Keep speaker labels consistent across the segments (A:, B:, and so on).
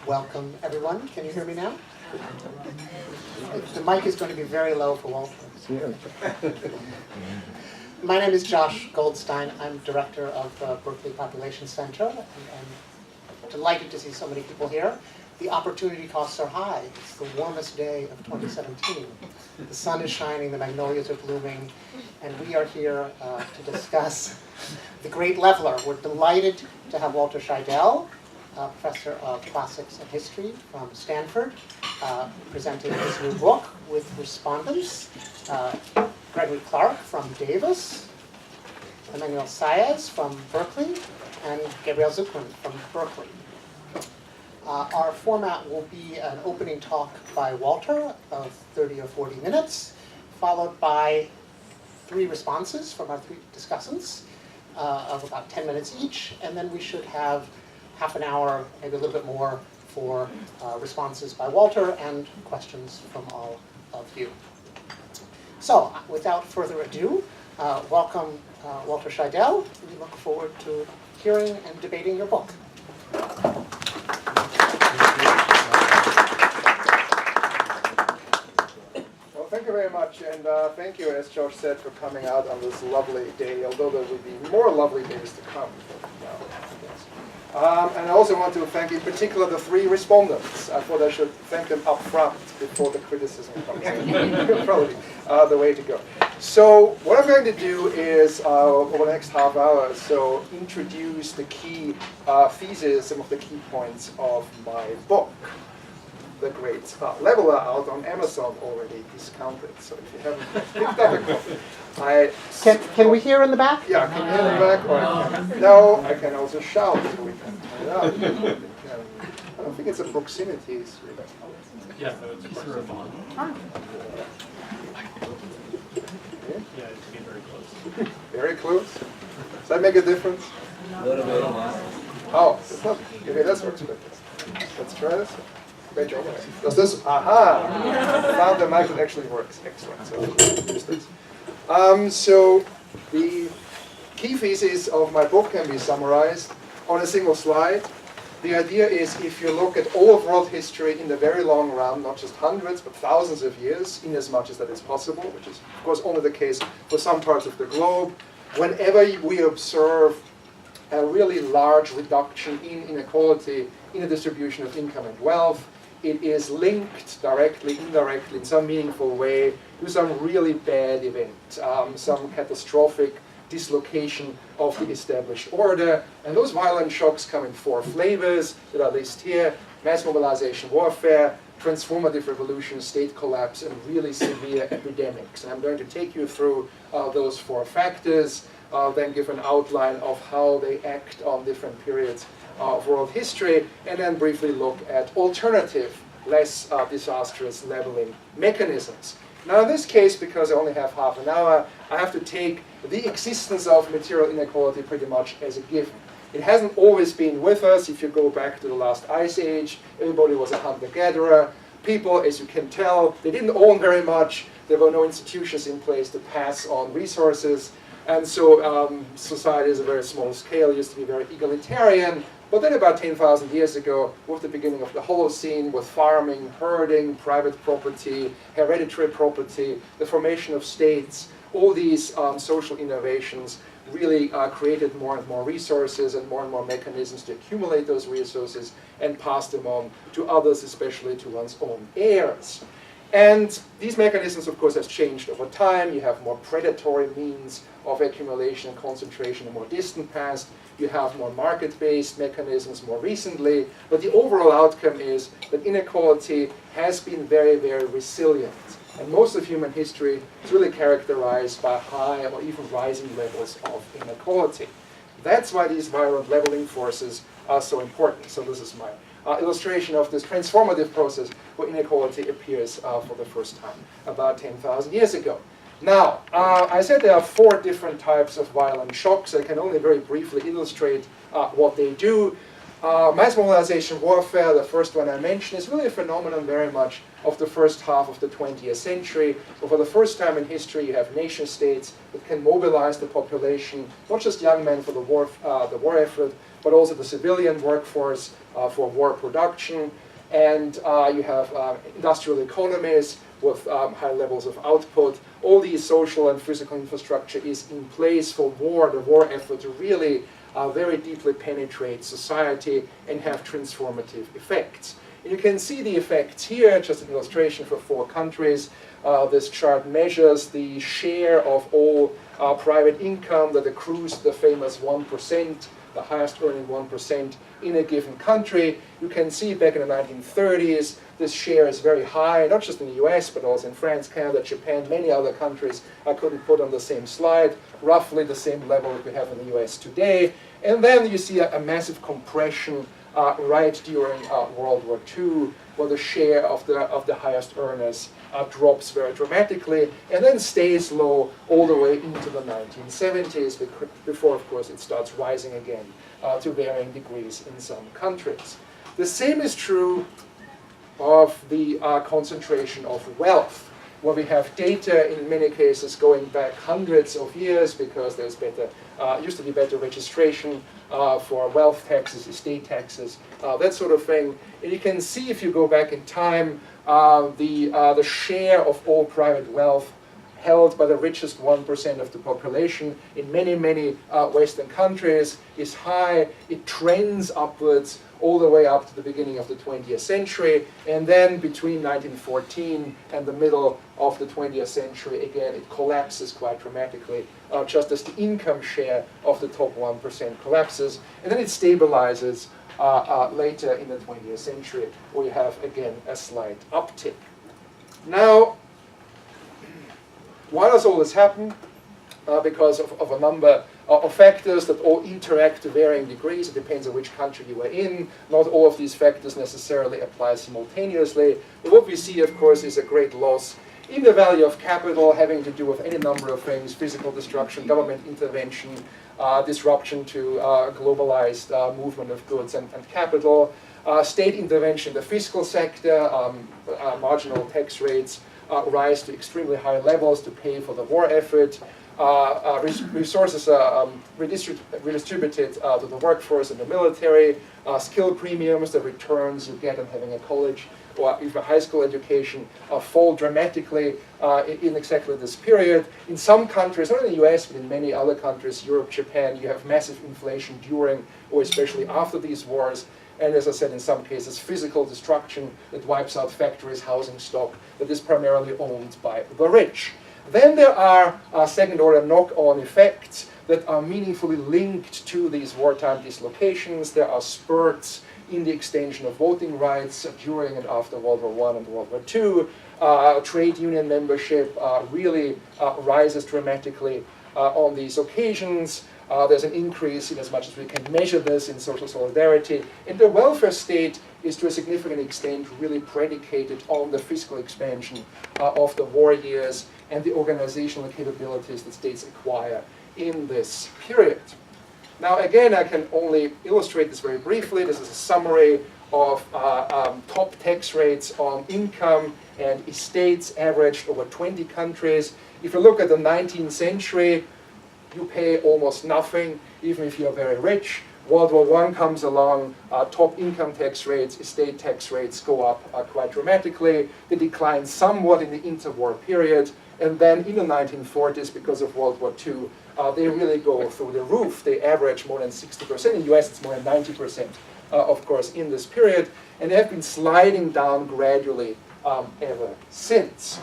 A: Welcome, everyone. Can you hear me now? The mic is going to be very low for Walter. My name is Josh Goldstein. I'm director of the Berkeley Population Center, and I'm delighted to see so many people here. The opportunity costs are high. It's the warmest day of 2017. The sun is shining, the magnolias are blooming, and we are here to discuss The Great Leveler. We're delighted to have Walter Scheidel, professor of classics and history from Stanford, presenting his new book with respondents. Gregory from Davis, Emmanuel Saez from Berkeley, and Gabriel Zucman from Berkeley. Our format will be an opening talk by Walter of 30 or 40 minutes, followed by 3 responses from our 3 discussants of about 10 minutes each, and then we should have half an hour, maybe a little bit more, for responses by Walter and questions from all of you. So, without further ado, welcome Walter Scheidel. We look forward to hearing and debating your book.
B: Well, thank you very much, and thank you, as Josh said, for coming out on this lovely day, although there will be more lovely days to come. And I also want to thank in particular the 3 respondents. I thought I should thank them up front before the criticism comes in. Probably the way to go. So what I'm going to do is, over the next half hour or so, introduce the key theses, some of the key points of my book, The Great Leveler, out on Amazon, already discounted. So if you haven't picked up a copy,
A: Can we hear in the back?
B: Yeah, can you hear in the back? Or I can, no, I can also shout. So we can turn it up. I don't think it's a proximity.
C: Yeah, no, it's microphone. Yeah, it's getting very close.
B: Very close? Does that make a difference?
D: A little bit.
B: Oh, it's not. Okay, that works better. Let's try this. Great job. Does this? Aha! Found the mic that actually works. Excellent. So use this. So the key thesis of my book can be summarized on a single slide. The idea is, if you look at all of world history in the very long run, not just hundreds but thousands of years, in as much as that is possible, which is of course only the case for some parts of the globe, whenever we observe a really large reduction in inequality in the distribution of income and wealth, it is linked directly, indirectly, in some meaningful way to some really bad event, some catastrophic dislocation of the established order. And those violent shocks come in 4 flavors that are listed here: mass mobilization warfare, transformative revolution, state collapse, and really severe epidemics. And I'm going to take you through those 4 factors, then give an outline of how they act on different periods of world history, and then briefly look at alternative, less disastrous leveling mechanisms. Now in this case, because I only have half an hour, I have to take the existence of material inequality pretty much as a given. It hasn't always been with us. If you go back to the last ice age, everybody was a hunter-gatherer. People, as you can tell, they didn't own very much. There were no institutions in place to pass on resources. And so society is a very small scale, used to be very egalitarian. But then about 10,000 years ago, with the beginning of the Holocene, with farming, herding, private property, hereditary property, the formation of states, all these social innovations really created more and more resources and more mechanisms to accumulate those resources and pass them on to others, especially to one's own heirs. And these mechanisms, of course, have changed over time. You have more predatory means of accumulation and concentration in the more distant past. You have more market-based mechanisms more recently. But the overall outcome is that inequality has been very, very resilient. And most of human history is really characterized by high or even rising levels of inequality. That's why these violent leveling forces are so important. So this is my illustration of this transformative process where inequality appears for the first time about 10,000 years ago. Now, I said there are 4 different types of violent shocks. I can only very briefly illustrate what they do. Mass mobilization warfare, the first one I mentioned, is really a phenomenon very much of the first half of the 20th century. So for the first time in history, you have nation states that can mobilize the population, not just young men for the war effort, but also the civilian workforce for war production. And you have industrial economies with high levels of output. All these social and physical infrastructure is in place for war, the war effort to really very deeply penetrate society and have transformative effects. And you can see the effects here, just an illustration for 4 countries. This chart measures the share of all private income that accrues to the famous 1%, the highest earning 1% in a given country. You can see back in the 1930s, this share is very high, not just in the US, but also in France, Canada, Japan, many other countries I couldn't put on the same slide, roughly the same level that we have in the US today. And then you see a massive compression right during World War II, where the share of the highest earners drops very dramatically, and then stays low all the way into the 1970s, before, of course, it starts rising again to varying degrees in some countries. The same is true of the concentration of wealth, where we have data in many cases going back hundreds of years, because there's better, used to be better registration for wealth taxes, estate taxes, that sort of thing. And you can see, if you go back in time, the share of all private wealth held by the richest 1% of the population in many, many Western countries is high. It trends upwards all the way up to the beginning of the 20th century. And then between 1914 and the middle of the 20th century, again, it collapses quite dramatically, just as the income share of the top 1% collapses. And then it stabilizes later in the 20th century, where you have, again, a slight uptick. Now, why does all this happen? Because of a number of factors that all interact to varying degrees. It depends on which country you are in. Not all of these factors necessarily apply simultaneously. But what we see, of course, is a great loss in the value of capital, having to do with any number of things: physical destruction, government intervention, disruption to globalized movement of goods and capital, state intervention in the fiscal sector, marginal tax rates rise to extremely high levels to pay for the war effort. Resources are redistributed to the workforce and the military. Skill premiums, the returns you get on having a college or even a high school education, fall dramatically in exactly this period. In some countries, not in the US, but in many other countries, Europe, Japan, you have massive inflation during or especially after these wars. And as I said, in some cases, physical destruction that wipes out factories, housing stock that is primarily owned by the rich. Then there are second-order knock-on effects that are meaningfully linked to these wartime dislocations. There are spurts in the extension of voting rights during and after World War I and World War II. Trade union membership really rises dramatically on these occasions. There's an increase, in as much as we can measure this, in social solidarity. And the welfare state is to a significant extent really predicated on the fiscal expansion of the war years and the organizational capabilities that states acquire in this period. Now again, I can only illustrate this very briefly. This is a summary of top tax rates on income and estates averaged over 20 countries. If you look at the 19th century, you pay almost nothing, even if you're very rich. World War I comes along, top income tax rates, estate tax rates go up quite dramatically. They decline somewhat in the interwar period. And then in the 1940s, because of World War II, they really go through the roof. They average more than 60%. In the US, it's more than 90%, of course, in this period. And they have been sliding down gradually ever since.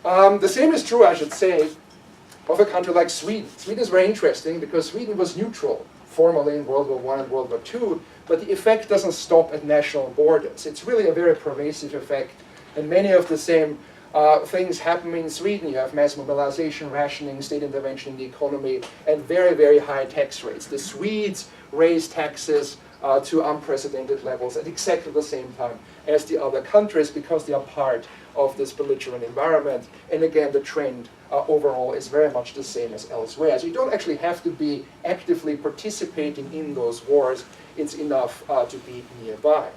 B: The same is true, I should say, of a country like Sweden. Sweden is very interesting because Sweden was neutral formally in World War I and World War II, but the effect doesn't stop at national borders. It's really a very pervasive effect, and many of the same things happen in Sweden. You have mass mobilization, rationing, state intervention in the economy, and very, very high tax rates. The Swedes raise taxes to unprecedented levels at exactly the same time as the other countries because they are part of this belligerent environment. And again, the trend overall is very much the same as elsewhere. So you don't actually have to be actively participating in those wars. It's enough to be nearby.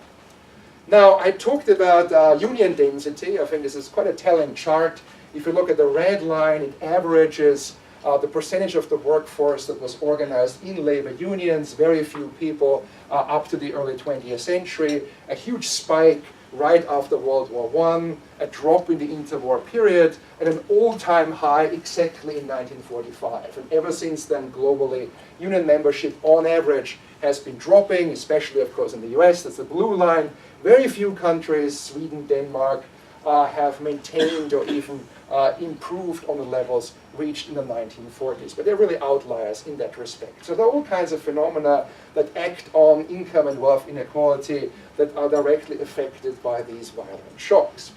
B: Now, I talked about union density. I think this is quite a telling chart. If you look at the red line, it averages the percentage of the workforce that was organized in labor unions, very few people up to the early 20th century, a huge spike right after World War I, a drop in the interwar period, and an all-time high exactly in 1945. And ever since then, globally, union membership on average has been dropping, especially, of course, in the US. That's the blue line. Very few countries, Sweden, Denmark, have maintained or even improved on the levels reached in the 1940s. But they're really outliers in that respect. So there are all kinds of phenomena that act on income and wealth inequality that are directly affected by these violent shocks.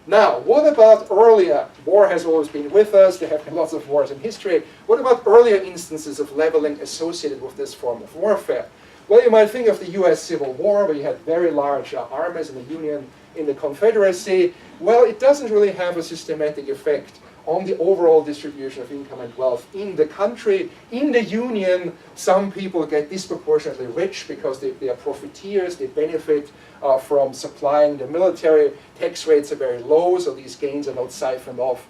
B: Now, what about earlier? War has always been with us. There have been lots of wars in history. What about earlier instances of leveling associated with this form of warfare? Well, you might think of the US Civil War, where you had very large armies in the Union, in the Confederacy. Well, it doesn't really have a systematic effect on the overall distribution of income and wealth in the country. In the Union, some people get disproportionately rich because they are profiteers, they benefit from supplying the military. Tax rates are very low, so these gains are not siphoned off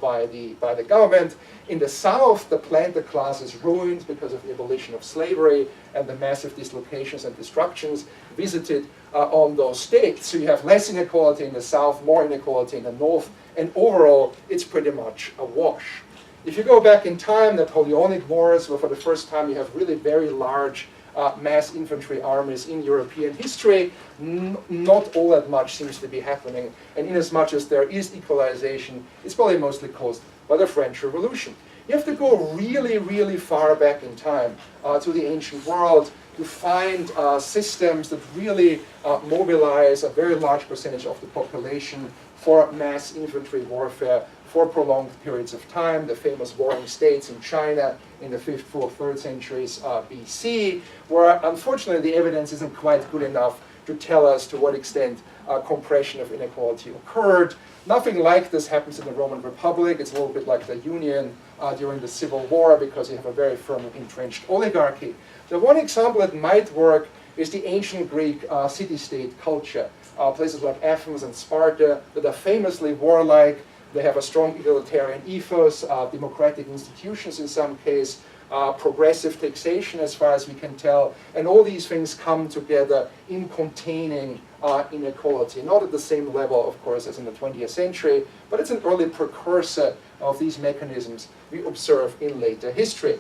B: by the government. In the South, the planter class is ruined because of the abolition of slavery and the massive dislocations and destructions visited on those states. So you have less inequality in the South, more inequality in the North, and overall, it's pretty much a wash. If you go back in time, Napoleonic Wars, where for the first time you have really very large mass infantry armies in European history, not all that much seems to be happening. And in as much as there is equalization, it's probably mostly caused by the French Revolution. You have to go really, really far back in time to the ancient world to find systems that really mobilize a very large percentage of the population for mass infantry warfare for prolonged periods of time. The famous warring states in China in the 5th, 4th, 3rd centuries BC, where unfortunately the evidence isn't quite good enough to tell us to what extent compression of inequality occurred. Nothing like this happens in the Roman Republic. It's a little bit like the Union during the Civil War because you have a very firmly entrenched oligarchy. The one example that might work is the ancient Greek city-state culture. Places like Athens and Sparta that are famously warlike. They have a strong egalitarian ethos, democratic institutions in some case, progressive taxation as far as we can tell, and all these things come together in containing inequality. Not at the same level, of course, as in the 20th century, but it's an early precursor of these mechanisms we observe in later history.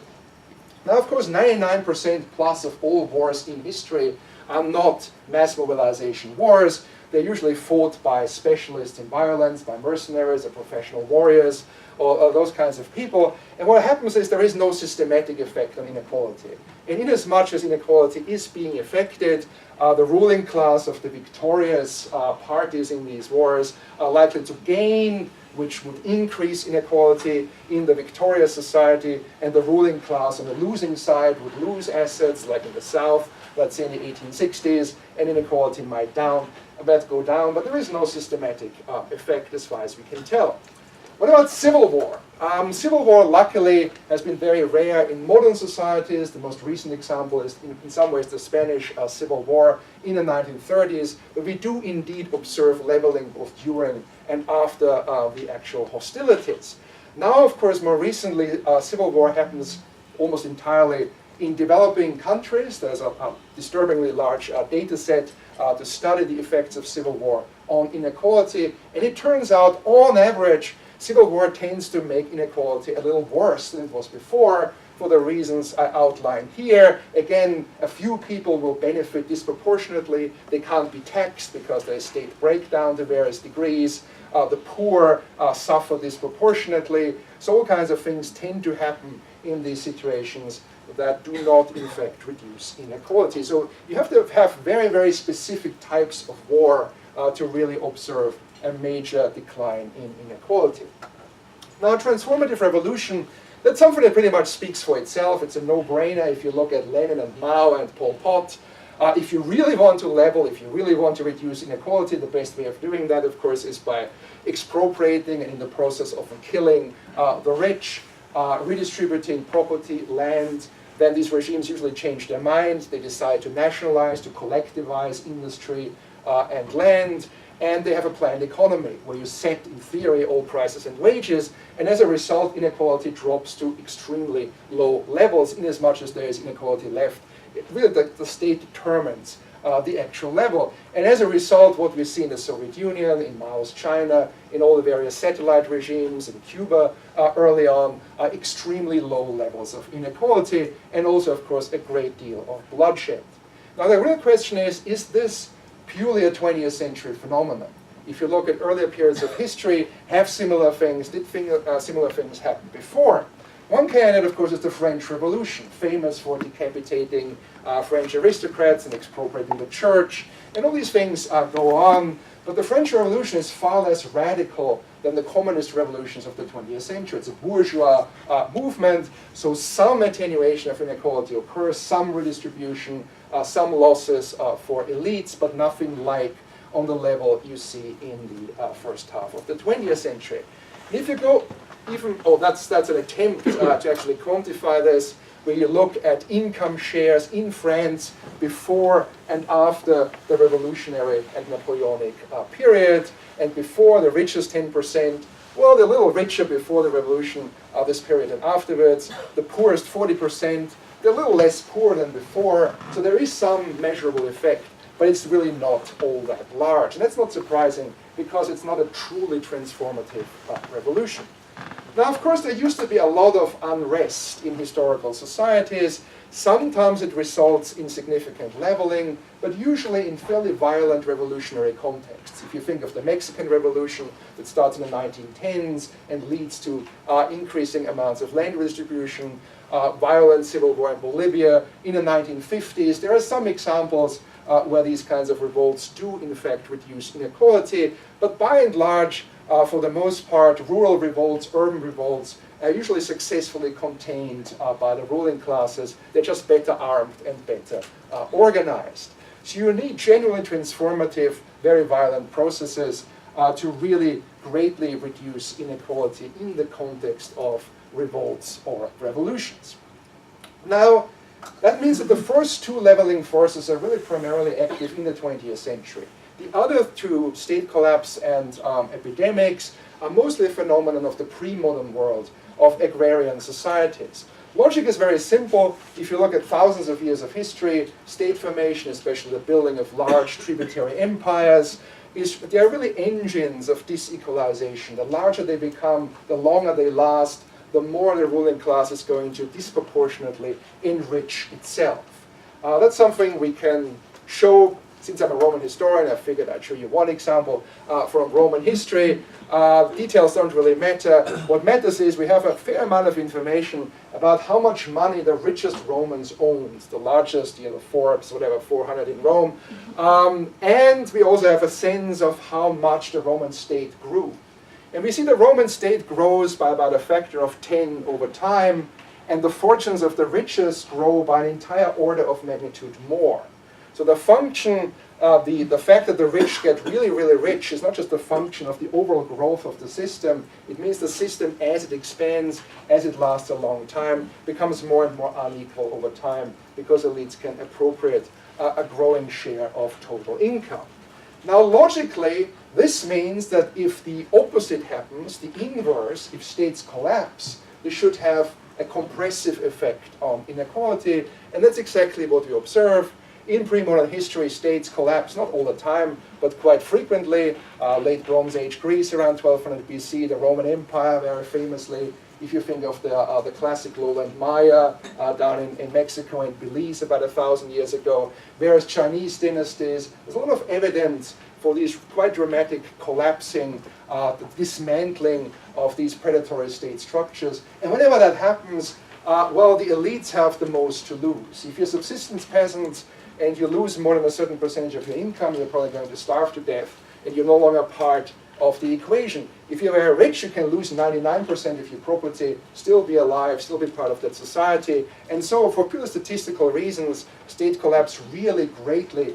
B: Now, of course, 99% plus of all wars in history are not mass mobilization wars. They're usually fought by specialists in violence, by mercenaries or professional warriors, or those kinds of people. And what happens is there is no systematic effect on inequality. And in as much as inequality is being affected, the ruling class of the victorious parties in these wars are likely to gain, which would increase inequality in the victorious society, and the ruling class on the losing side would lose assets, like in the South, let's say in the 1860s, and inequality might go down, but there is no systematic effect as far as we can tell. What about civil war? Civil war, luckily, has been very rare in modern societies. The most recent example is, in some ways, the Spanish Civil War in the 1930s. But we do indeed observe leveling both during and after the actual hostilities. Now, of course, more recently, civil war happens almost entirely in developing countries. There's a disturbingly large data set to study the effects of civil war on inequality. And it turns out, on average, civil war tends to make inequality a little worse than it was before, for the reasons I outlined here. Again, a few people will benefit disproportionately. They can't be taxed because their estate breakdown to various degrees. The poor suffer disproportionately. So all kinds of things tend to happen in these situations that do not, in fact, reduce inequality. So you have to have very, very specific types of war to really observe a major decline in inequality. Now, transformative revolution, that's something that pretty much speaks for itself. It's a no-brainer if you look at Lenin and Mao and Pol Pot. If you really want to level, if you really want to reduce inequality, the best way of doing that, of course, is by expropriating and in the process of killing the rich, redistributing property, land. Then these regimes usually change their minds. They decide to nationalize, to collectivize industry and land. And they have a planned economy where you set, in theory, all prices and wages. And as a result, inequality drops to extremely low levels, in as much as there is inequality left. Really, the state determines the actual level. And as a result, what we see in the Soviet Union, in Mao's China, in all the various satellite regimes, in Cuba early on, are extremely low levels of inequality, and also, of course, a great deal of bloodshed. Now, the real question is this purely a 20th century phenomenon? If you look at earlier periods of history, did similar things happen before? One candidate, of course, is the French Revolution, famous for decapitating French aristocrats and expropriating the church, and all these things go on. But the French Revolution is far less radical than the communist revolutions of the 20th century. It's a bourgeois movement, so some attenuation of inequality occurs, some redistribution, some losses for elites, but nothing like on the level you see in the first half of the 20th century. If you go that's an attempt to actually quantify this, where you look at income shares in France before and after the revolutionary and Napoleonic period, and before the richest 10%, well, they're a little richer before the revolution, this period and afterwards. The poorest 40%, they're a little less poor than before, so there is some measurable effect, but it's really not all that large. And that's not surprising, because it's not a truly transformative revolution. Now, of course, there used to be a lot of unrest in historical societies. Sometimes it results in significant leveling, but usually in fairly violent revolutionary contexts. If you think of the Mexican Revolution that starts in the 1910s and leads to increasing amounts of land redistribution, violent civil war in Bolivia in the 1950s, there are some examples where these kinds of revolts do, in fact, reduce inequality, but by and large, for the most part, rural revolts, urban revolts, are usually successfully contained by the ruling classes. They're just better armed and better organized. So you need genuinely transformative, very violent processes to really greatly reduce inequality in the context of revolts or revolutions. Now, that means that the first two leveling forces are really primarily active in the 20th century. The other two, state collapse and epidemics, are mostly a phenomenon of the pre-modern world of agrarian societies. Logic is very simple. If you look at thousands of years of history, state formation, especially the building of large tributary empires, they are really engines of disequalization. The larger they become, the longer they last, the more the ruling class is going to disproportionately enrich itself. That's something we can show. Since I'm a Roman historian, I figured I'd show you one example from Roman history. Details don't really matter. What matters is we have a fair amount of information about how much money the richest Romans owned, the largest, Forbes, whatever, 400 in Rome. And we also have a sense of how much the Roman state grew. And we see the Roman state grows by about a factor of 10 over time, and the fortunes of the richest grow by an entire order of magnitude more. So the function, the fact that the rich get really, really rich is not just a function of the overall growth of the system. It means the system, as it expands, as it lasts a long time, becomes more and more unequal over time, because elites can appropriate a growing share of total income. Now, logically, this means that if the opposite happens, the inverse, if states collapse, this should have a compressive effect on inequality, and that's exactly what we observe. In pre-modern history, states collapse, not all the time, but quite frequently. Late Bronze Age Greece around 1200 BC, the Roman Empire very famously. If you think of the classic lowland Maya down in Mexico and Belize about 1,000 years ago, various Chinese dynasties, there's a lot of evidence for these quite dramatic collapsing, the dismantling of these predatory state structures. And whenever that happens, well, the elites have the most to lose. If you're subsistence peasants, and you lose more than a certain percentage of your income, you're probably going to starve to death, and you're no longer part of the equation. If you're very rich, you can lose 99% of your property, still be alive, still be part of that society. And so for pure statistical reasons, state collapse really greatly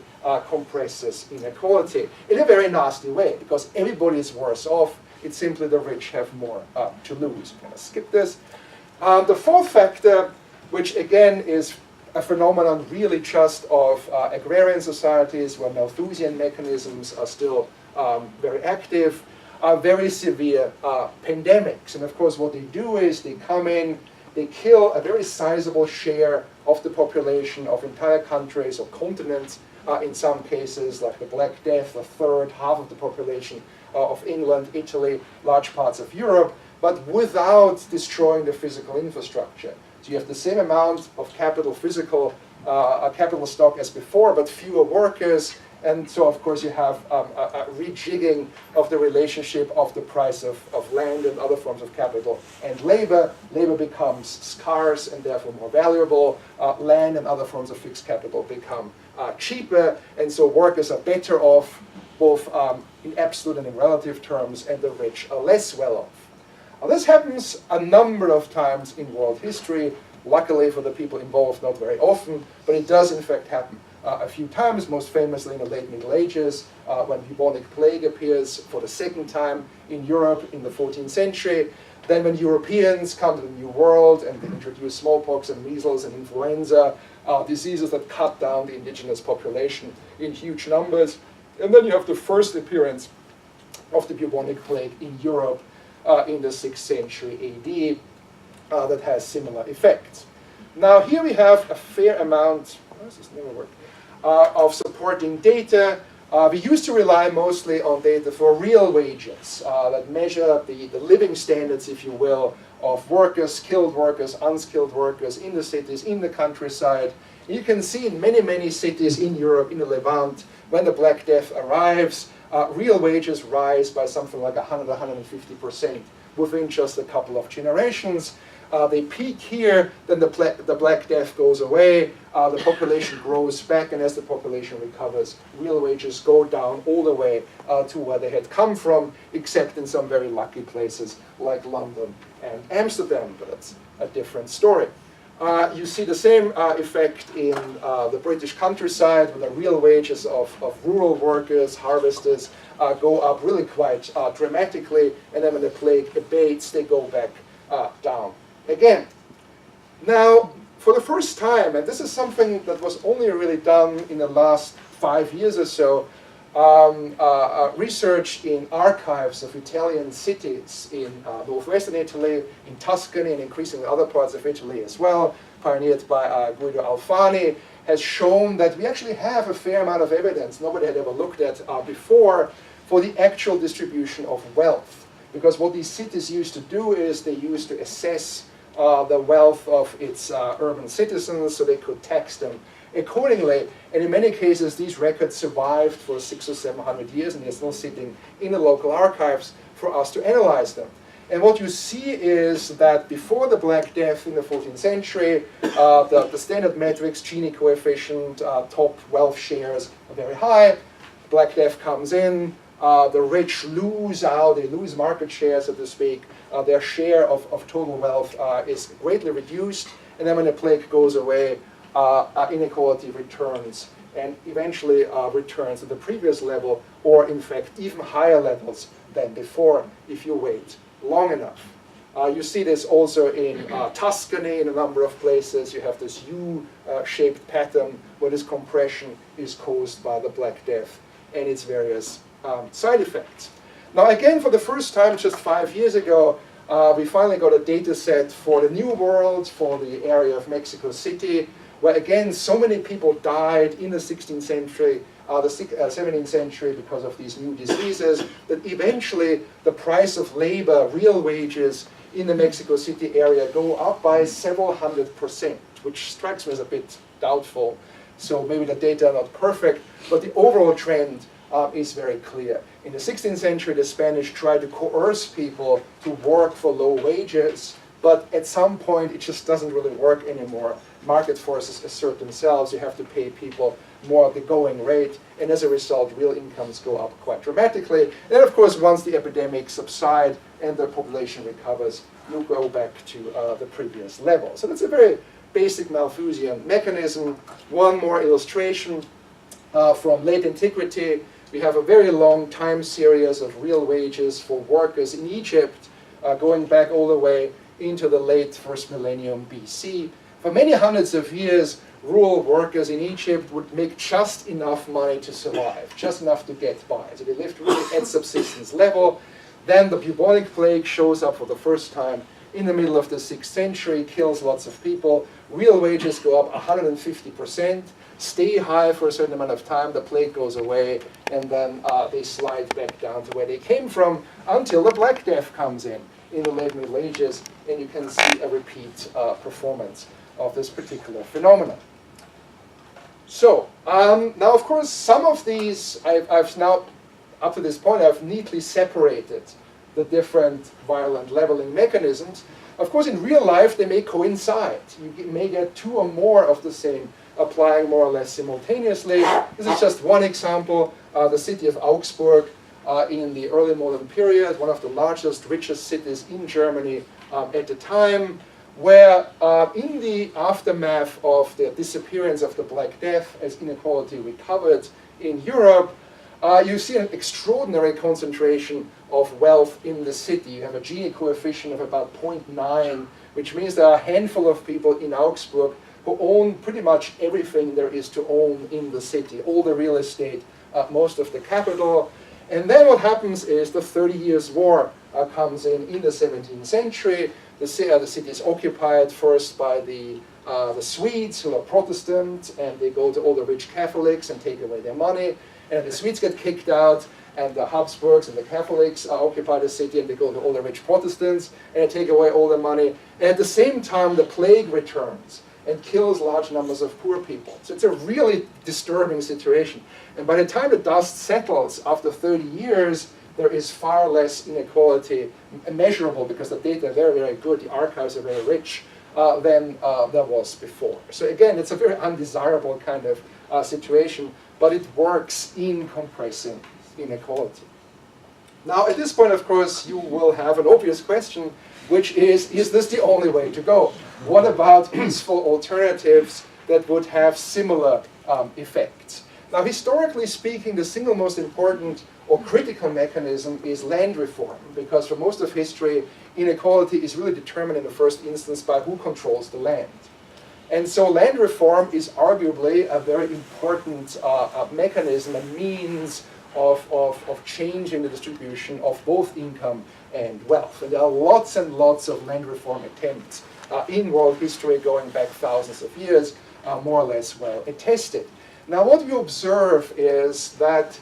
B: compresses inequality in a very nasty way, because everybody is worse off. It's simply the rich have more to lose. I'm going to skip this. The fourth factor, which again is a phenomenon really just of agrarian societies where Malthusian mechanisms are still very active, are very severe pandemics. And of course what they do is they come in, they kill a very sizable share of the population of entire countries or continents, in some cases like the Black Death, a third, half of the population of England, Italy, large parts of Europe, but without destroying the physical infrastructure. So you have the same amount of capital, physical capital stock as before, but fewer workers. And so, of course, you have a rejigging of the relationship of the price of land and other forms of capital and labor. Labor becomes scarce and therefore more valuable. Land and other forms of fixed capital become cheaper. And so workers are better off, both in absolute and in relative terms, and the rich are less well off. Now, this happens a number of times in world history. Luckily for the people involved, not very often, but it does in fact happen a few times, most famously in the late Middle Ages, when bubonic plague appears for the second time in Europe in the 14th century. Then when Europeans come to the New World and they introduce smallpox and measles and influenza, diseases that cut down the indigenous population in huge numbers. And then you have the first appearance of the bubonic plague in Europe in the 6th century AD that has similar effects. Now here we have a fair amount, why does this never work, of supporting data. We used to rely mostly on data for real wages that measure the living standards, if you will, of workers, skilled workers, unskilled workers in the cities, in the countryside. You can see in many, many cities in Europe, in the Levant, when the Black Death arrives, real wages rise by something like 100, 150% within just a couple of generations. They peak here, then the Black Death goes away, the population grows back, and as the population recovers, real wages go down all the way to where they had come from, except in some very lucky places like London and Amsterdam, but that's a different story. You see the same effect in the British countryside, where the real wages of rural workers, harvesters, go up really quite dramatically, and then when the plague abates, they go back down again. Now, for the first time, and this is something that was only really done in the last 5 years or so, research in archives of Italian cities in northwestern Italy, in Tuscany, and increasingly other parts of Italy as well, pioneered by Guido Alfani, has shown that we actually have a fair amount of evidence nobody had ever looked at before for the actual distribution of wealth. Because what these cities used to do is they used to assess the wealth of its urban citizens so they could tax them accordingly. And in many cases, these records survived for 600 or 700 years, and they're still sitting in the local archives for us to analyze them. And what you see is that before the Black Death in the 14th century, the standard metrics, Gini coefficient, top wealth shares are very high. Black Death comes in, the rich lose out, they lose market share, so to speak. Their share of total wealth is greatly reduced. And then when the plague goes away, inequality returns and eventually returns to the previous level, or in fact even higher levels than before if you wait long enough. You see this also in Tuscany, in a number of places. You have this U-shaped pattern where this compression is caused by the Black Death and its various side effects. Now again, for the first time just 5 years ago, we finally got a data set for the New World, for the area of Mexico City, where again so many people died in the 16th century, the 17th century because of these new diseases, that eventually the price of labor, real wages in the Mexico City area go up by several 100%, which strikes me as a bit doubtful. So maybe the data are not perfect, but the overall trend is very clear. In the 16th century, the Spanish tried to coerce people to work for low wages, but at some point it just doesn't really work anymore. market forces assert themselves, you have to pay people more at the going rate, and as a result, real incomes go up quite dramatically. And then, of course, once the epidemic subsides and the population recovers, you go back to the previous level. So that's a very basic Malthusian mechanism. One more illustration from late antiquity. We have a very long time series of real wages for workers in Egypt, going back all the way into the late first millennium BC. For many hundreds of years, rural workers in Egypt would make just enough money to survive, just enough to get by. So they lived really at subsistence level. Then the bubonic plague shows up for the first time in the middle of the 6th century, kills lots of people. Real wages go up 150%, stay high for a certain amount of time, the plague goes away, and then they slide back down to where they came from until the Black Death comes in the late Middle Ages, and you can see a repeat performance of this particular phenomenon. So, now of course some of these, I've now, up to this point, I've neatly separated the different violent leveling mechanisms. Of course, in real life, they may coincide. You may get two or more of the same applying more or less simultaneously. This is just one example. The city of Augsburg in the early modern period, one of the largest, richest cities in Germany at the time, where in the aftermath of the disappearance of the Black Death, as inequality recovered in Europe, you see an extraordinary concentration of wealth in the city. You have a Gini coefficient of about 0.9, which means there are a handful of people in Augsburg who own pretty much everything there is to own in the city, all the real estate, most of the capital. And then what happens is the 30 Years' War comes in the 17th century. The city is occupied first by the Swedes, who are Protestant, and they go to all the rich Catholics and take away their money. And the Swedes get kicked out, and the Habsburgs and the Catholics occupy the city, and they go to all the rich Protestants, and they take away all the money. And at the same time, the plague returns and kills large numbers of poor people. So it's a really disturbing situation. And by the time the dust settles after 30 years, there is far less inequality measurable, because the data are very, very good, the archives are very rich, than there was before. So again, it's a very undesirable kind of situation, but it works in compressing inequality. Now, at this point, of course, you will have an obvious question, which is this the only way to go? What about peaceful alternatives that would have similar effects? Now, historically speaking, the single most important or critical mechanism is land reform, because for most of history, inequality is really determined in the first instance by who controls the land. And so land reform is arguably a very important mechanism, a means of changing the distribution of both income and wealth. And there are lots and lots of land reform attempts in world history going back thousands of years, more or less well attested. Now what we observe is that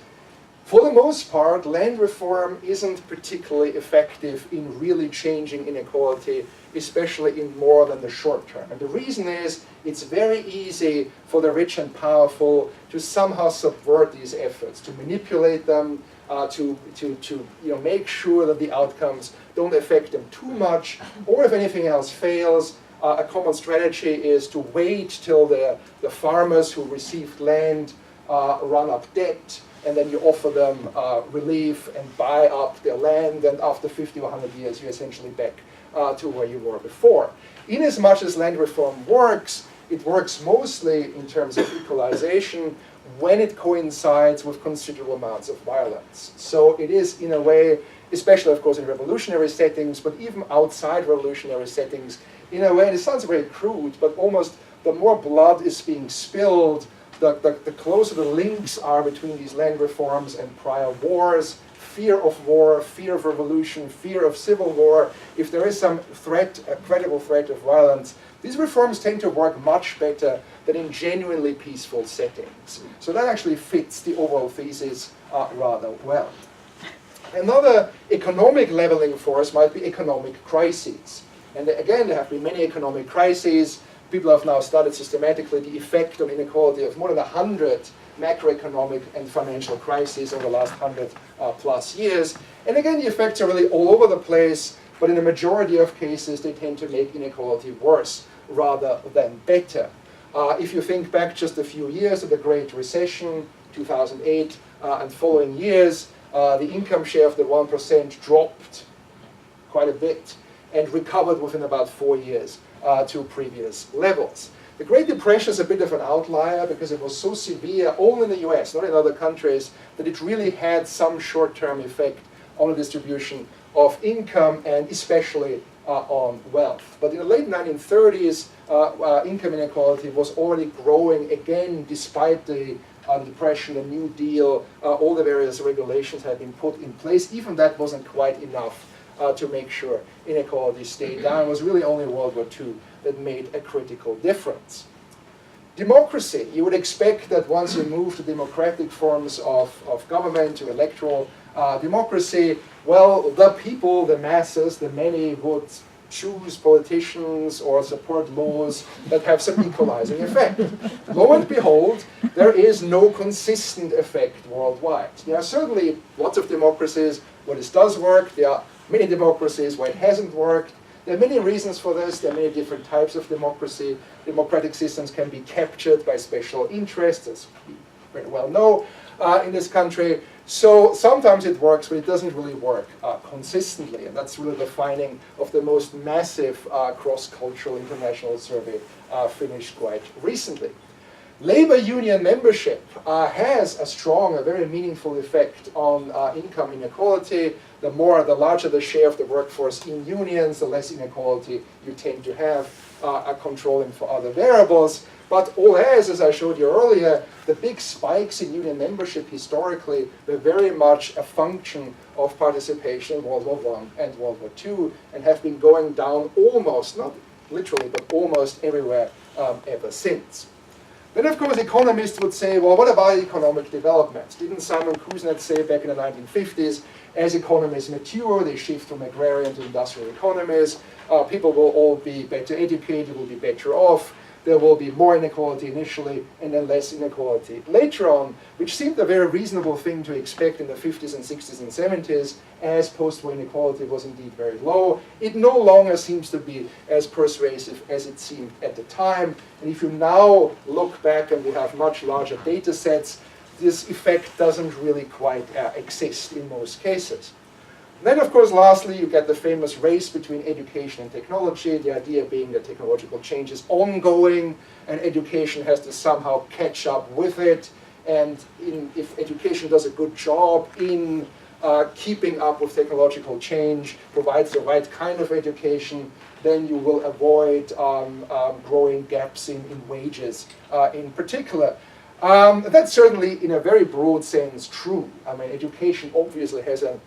B: for the most part, land reform isn't particularly effective in really changing inequality, especially in more than the short term. And the reason is it's very easy for the rich and powerful to somehow subvert these efforts, to manipulate them, to make sure that the outcomes don't affect them too much, or if anything else fails, a common strategy is to wait till the farmers who received land run up debt, and then you offer them relief and buy up their land, and after 50 or 100 years you're essentially back to where you were before. In as much as land reform works, it works mostly in terms of equalization when it coincides with considerable amounts of violence. So it is, in a way, especially of course in revolutionary settings, but even outside revolutionary settings, in a way, and it sounds very crude, but almost the more blood is being spilled, the closer the links are between these land reforms and prior wars. Fear of war, fear of revolution, fear of civil war. If there is some threat, a credible threat of violence, these reforms tend to work much better than in genuinely peaceful settings. So that actually fits the overall thesis rather well. Another economic leveling force might be economic crises. And again, there have been many economic crises. People have now studied systematically the effect on inequality of more than 100 macroeconomic and financial crises over the last 100 plus years. And again, the effects are really all over the place, but in a majority of cases, they tend to make inequality worse rather than better. If you think back just a few years to the Great Recession, 2008 and following years, the income share of the 1% dropped quite a bit and recovered within about 4 years to previous levels. The Great Depression is a bit of an outlier because it was so severe only in the US, not in other countries, that it really had some short-term effect on the distribution of income and especially on wealth. But in the late 1930s, income inequality was already growing again despite the Depression, the New Deal, all the various regulations had been put in place. Even that wasn't quite enough to make sure inequality stayed down. It was really only World War II that made a critical difference. Democracy, you would expect that once you move to democratic forms of government, to electoral democracy, well, the people, the masses, the many would choose politicians or support laws that have some equalizing effect. Lo and behold, there is no consistent effect worldwide. There are certainly lots of democracies where this does work. There are many democracies where it hasn't worked. There are many reasons for this. There are many different types of democracy. Democratic systems can be captured by special interests, as we very well know in this country. So sometimes it works, but it doesn't really work consistently. And that's really the finding of the most massive cross-cultural international survey finished quite recently. Labor union membership has a strong, a very meaningful effect on income inequality. The larger the share of the workforce in unions, the less inequality you tend to have controlling for other variables. But all as I showed you earlier, the big spikes in union membership historically were very much a function of participation in World War I and World War II and have been going down almost, not literally, but almost everywhere ever since. Then, of course, economists would say, well, what about economic development? Didn't Simon Kuznets say back in the 1950s, as economies mature, they shift from agrarian to industrial economies, people will all be better educated, will be better off, there will be more inequality initially and then less inequality later on, which seemed a very reasonable thing to expect in the 50s and 60s and 70s, as post-war inequality was indeed very low. It no longer seems to be as persuasive as it seemed at the time. And if you now look back and we have much larger data sets, this effect doesn't really quite exist in most cases. Then, of course, lastly, you get the famous race between education and technology, the idea being that technological change is ongoing and education has to somehow catch up with it. And if education does a good job in keeping up with technological change, provides the right kind of education, then you will avoid growing gaps in wages in particular. That's certainly, in a very broad sense, true. I mean, education obviously has a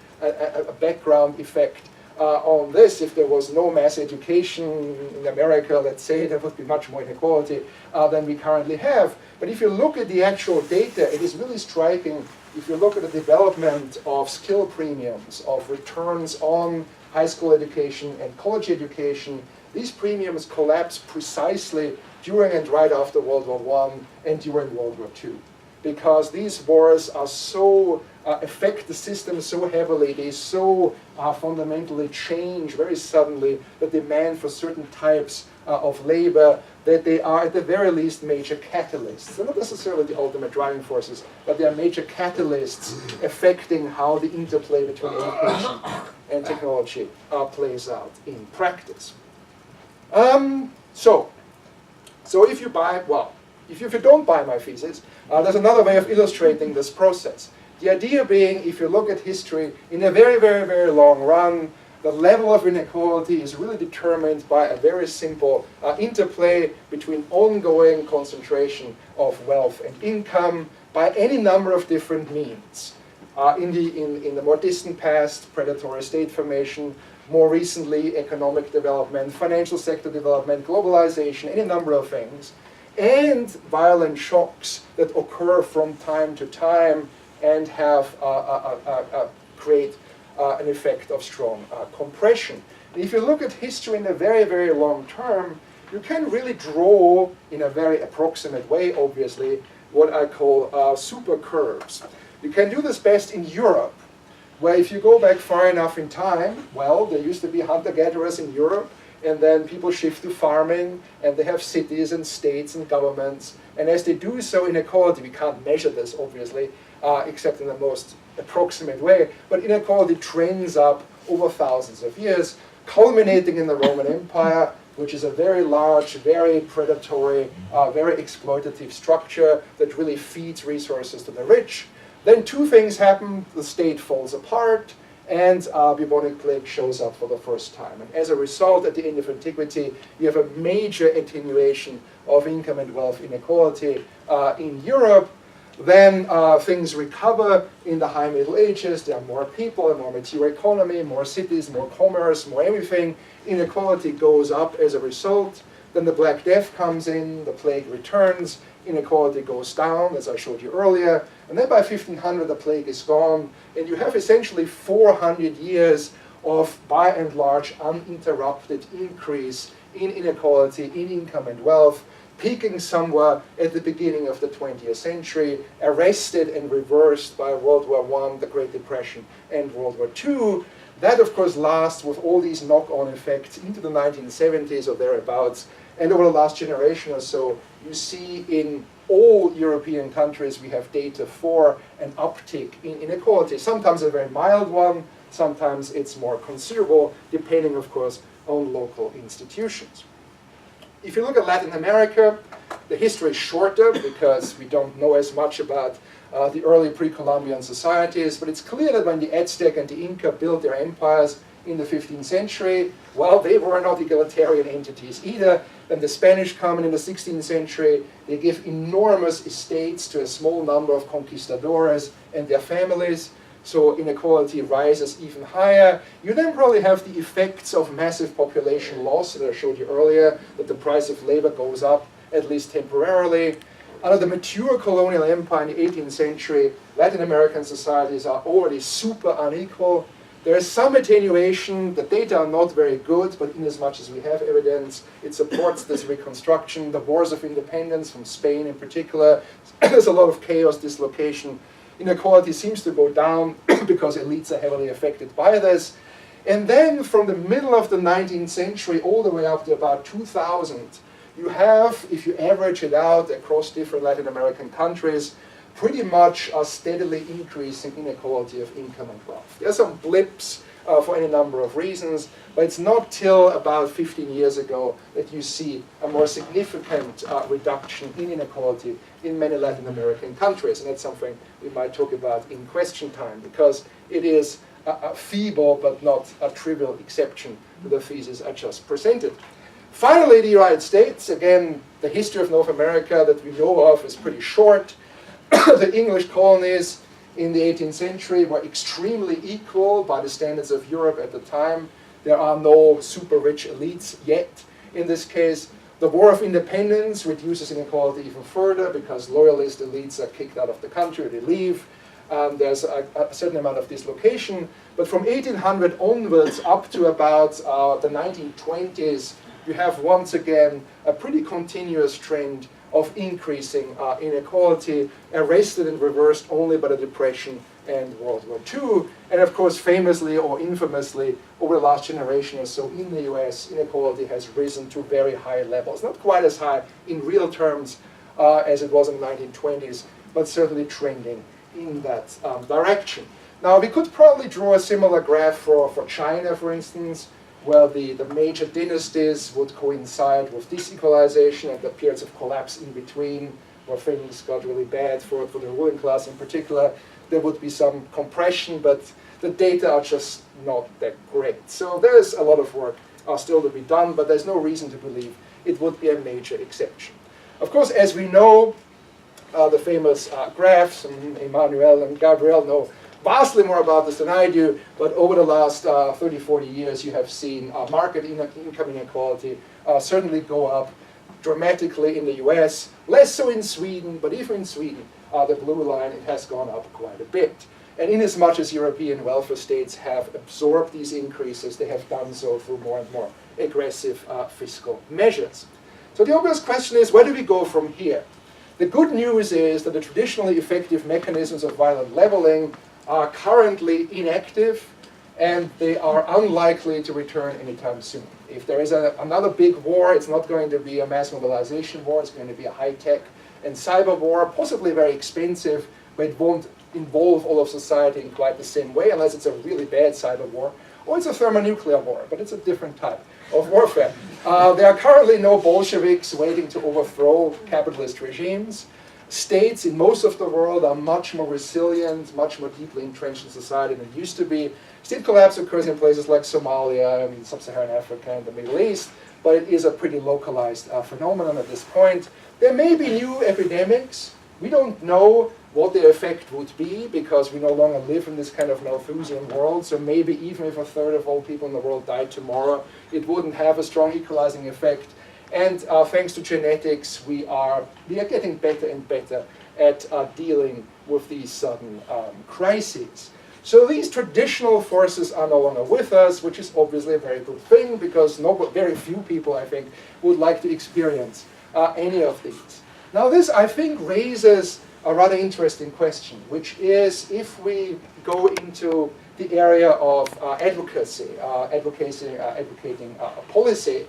B: background effect on this. If there was no mass education in America, let's say, there would be much more inequality than we currently have. But if you look at the actual data, it is really striking. If you look at the development of skill premiums, of returns on high school education and college education, these premiums collapse precisely during and right after World War I and during World War II. Because these wars are so, affect the system so heavily, they so fundamentally change very suddenly the demand for certain types of labor, that they are at the very least major catalysts. They're not necessarily the ultimate driving forces, but they are major catalysts affecting how the interplay between education and technology plays out in practice. So if you buy, well, if you don't buy my thesis, there's another way of illustrating this process. The idea being, if you look at history, in a very, very, very long run, the level of inequality is really determined by a very simple interplay between ongoing concentration of wealth and income by any number of different means. In the more distant past, predatory state formation, more recently, economic development, financial sector development, globalization, any number of things, and violent shocks that occur from time to time and have create an effect of strong compression. And if you look at history in a very, very long term, you can really draw, in a very approximate way, obviously, what I call super curves. You can do this best in Europe, where if you go back far enough in time, well, there used to be hunter-gatherers in Europe, and then people shift to farming, and they have cities and states and governments. And as they do so, inequality, we can't measure this, obviously, except in the most approximate way, but inequality trends up over thousands of years, culminating in the Roman Empire, which is a very large, very predatory, very exploitative structure that really feeds resources to the rich. Then two things happen. The state falls apart, and bubonic plague shows up for the first time. And as a result, at the end of antiquity, you have a major attenuation of income and wealth inequality in Europe. Then things recover in the High Middle Ages. There are more people, a more mature economy, more cities, more commerce, more everything. Inequality goes up as a result. Then the Black Death comes in, the plague returns, inequality goes down, as I showed you earlier. And then by 1500, the plague is gone, and you have essentially 400 years of, by and large, uninterrupted increase in inequality, in income and wealth, peaking somewhere at the beginning of the 20th century, arrested and reversed by World War I, the Great Depression, and World War II. That, of course, lasts with all these knock-on effects into the 1970s or thereabouts. And over the last generation or so, you see in all European countries we have data for an uptick in inequality. Sometimes a very mild one, sometimes it's more considerable, depending, of course, on local institutions. If you look at Latin America, the history is shorter because we don't know as much about the early pre-Columbian societies, but it's clear that when the Aztec and the Inca built their empires in the 15th century, well, they were not egalitarian entities either. Then the Spanish come in the 16th century, they give enormous estates to a small number of conquistadores and their families, so inequality rises even higher. You then probably have the effects of massive population loss that I showed you earlier, that the price of labor goes up, at least temporarily. Under the mature colonial empire in the 18th century, Latin American societies are already super unequal. There is some attenuation. The data are not very good, but in as much as we have evidence, it supports this reconstruction. The wars of independence from Spain in particular, there's a lot of chaos, dislocation. Inequality seems to go down because elites are heavily affected by this. And then from the middle of the 19th century all the way up to about 2000, you have, if you average it out across different Latin American countries, pretty much a steadily increasing inequality of income and wealth. There are some blips for any number of reasons, but it's not till about 15 years ago that you see a more significant reduction in inequality in many Latin American countries. And that's something we might talk about in question time, because it is a feeble but not a trivial exception to the thesis I just presented. Finally, the United States. Again, the history of North America that we know of is pretty short. The English colonies in the 18th century were extremely equal by the standards of Europe at the time. There are no super rich elites yet in this case. The War of Independence reduces inequality even further because loyalist elites are kicked out of the country, they leave. There's a certain amount of dislocation. But from 1800 onwards up to about the 1920s, you have once again a pretty continuous trend of increasing inequality, arrested and reversed only by the Depression and World War II. And of course, famously or infamously, over the last generation or so in the US, inequality has risen to very high levels. Not quite as high in real terms as it was in the 1920s, but certainly trending in that direction. Now, we could probably draw a similar graph for China, for instance, where the major dynasties would coincide with disequalization and the periods of collapse in between, where things got really bad for the ruling class in particular. There would be some compression, but the data are just not that great. So there is a lot of work still to be done, but there's no reason to believe it would be a major exception. Of course, as we know, the famous graphs, and Emmanuel and Gabriel know vastly more about this than I do, but over the last 30, 40 years, you have seen market income inequality certainly go up dramatically in the US, less so in Sweden, but even in Sweden, the blue line, it has gone up quite a bit. And in as much as European welfare states have absorbed these increases, they have done so through more and more aggressive fiscal measures. So the obvious question is, where do we go from here? The good news is that the traditionally effective mechanisms of violent leveling are currently inactive. and they are unlikely to return anytime soon. If there is another big war, it's not going to be a mass mobilization war, it's going to be a high-tech and cyber war, possibly very expensive, but it won't involve all of society in quite the same way, unless it's a really bad cyber war, or it's a thermonuclear war, but it's a different type of warfare. There are currently no Bolsheviks waiting to overthrow capitalist regimes. States in most of the world are much more resilient, much more deeply entrenched in society than it used to be. State collapse occurs in places like Somalia, Sub-Saharan Africa, and the Middle East, but it is a pretty localized phenomenon at this point. There may be new epidemics. We don't know what the effect would be because we no longer live in this kind of Malthusian world. So maybe even if a third of all people in the world died tomorrow, it wouldn't have a strong equalizing effect. And thanks to genetics, we are getting better and better at dealing with these sudden crises. So these traditional forces are no longer with us, which is obviously a very good thing because very few people, I think, would like to experience any of these. Now this, I think, raises a rather interesting question, which is if we go into the area of advocating policy,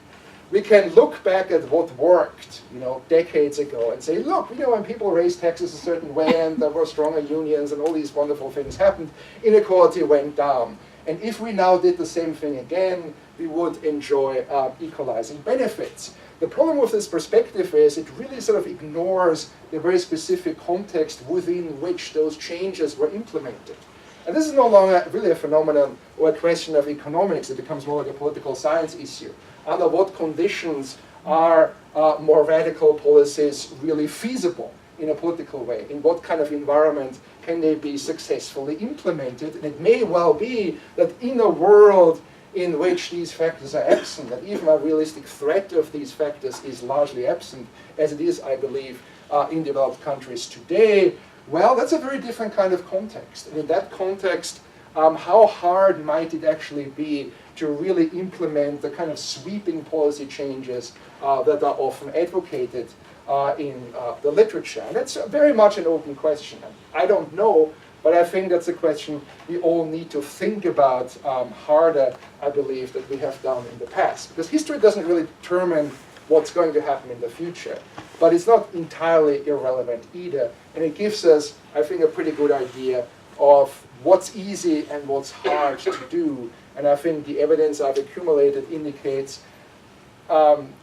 B: we can look back at what worked, decades ago and say, look, when people raised taxes a certain way and there were stronger unions and all these wonderful things happened, inequality went down. And if we now did the same thing again, we would enjoy equalizing benefits. The problem with this perspective is it really sort of ignores the very specific context within which those changes were implemented. And this is no longer really a phenomenon or a question of economics. It becomes more like a political science issue. Under what conditions are more radical policies really feasible in a political way? In what kind of environment can they be successfully implemented? And it may well be that in a world in which these factors are absent, that even a realistic threat of these factors is largely absent, as it is, I believe, in developed countries today, well, that's a very different kind of context. And in that context, how hard might it actually be to really implement the kind of sweeping policy changes that are often advocated in the literature? And that's very much an open question. I don't know, but I think that's a question we all need to think about harder, I believe, than we have done in the past. Because history doesn't really determine what's going to happen in the future. But it's not entirely irrelevant either. And it gives us, I think, a pretty good idea of what's easy and what's hard to do. And I think the evidence I've accumulated indicates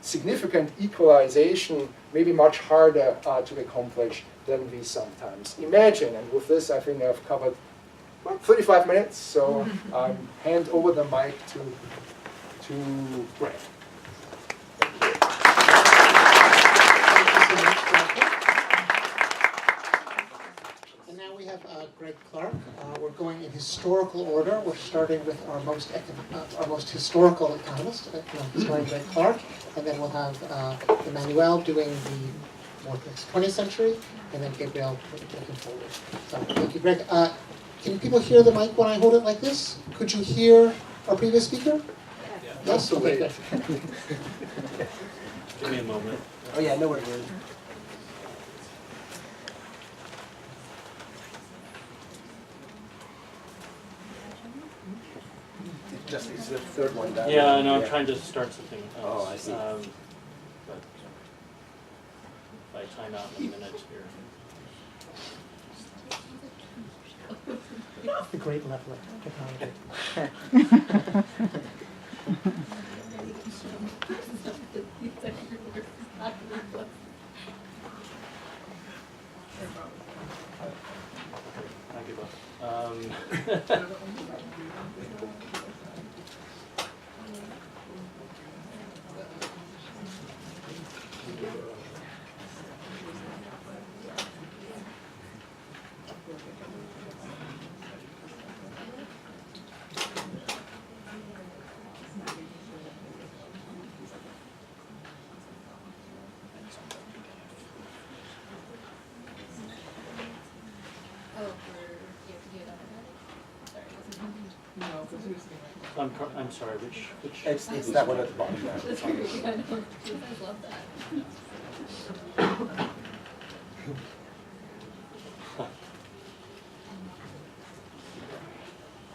B: significant equalization may be much harder to accomplish than we sometimes imagine. And with this, I think I've covered 35 minutes. So I hand over the mic to Greg.
A: And now we have Greg Clark. We're going in historical order. We're starting with our most historical economist, historian Greg Clark, and then we'll have Emmanuel doing the more 20th century, and then Gabriel looking forward. So thank you, Greg. Can people hear the mic when I hold it like this? Could you hear our previous speaker? Yes? Okay, good.
C: Give me a moment.
D: Oh yeah, no worries. Just it's the third one down.
C: Yeah, I know. I'm trying to start something else.
D: Oh, I see.
C: But if I time out in a minute here.
A: The great leveler technology.
C: I give up. I'm sorry, which?
D: It's that one at the bottom.
E: I love that.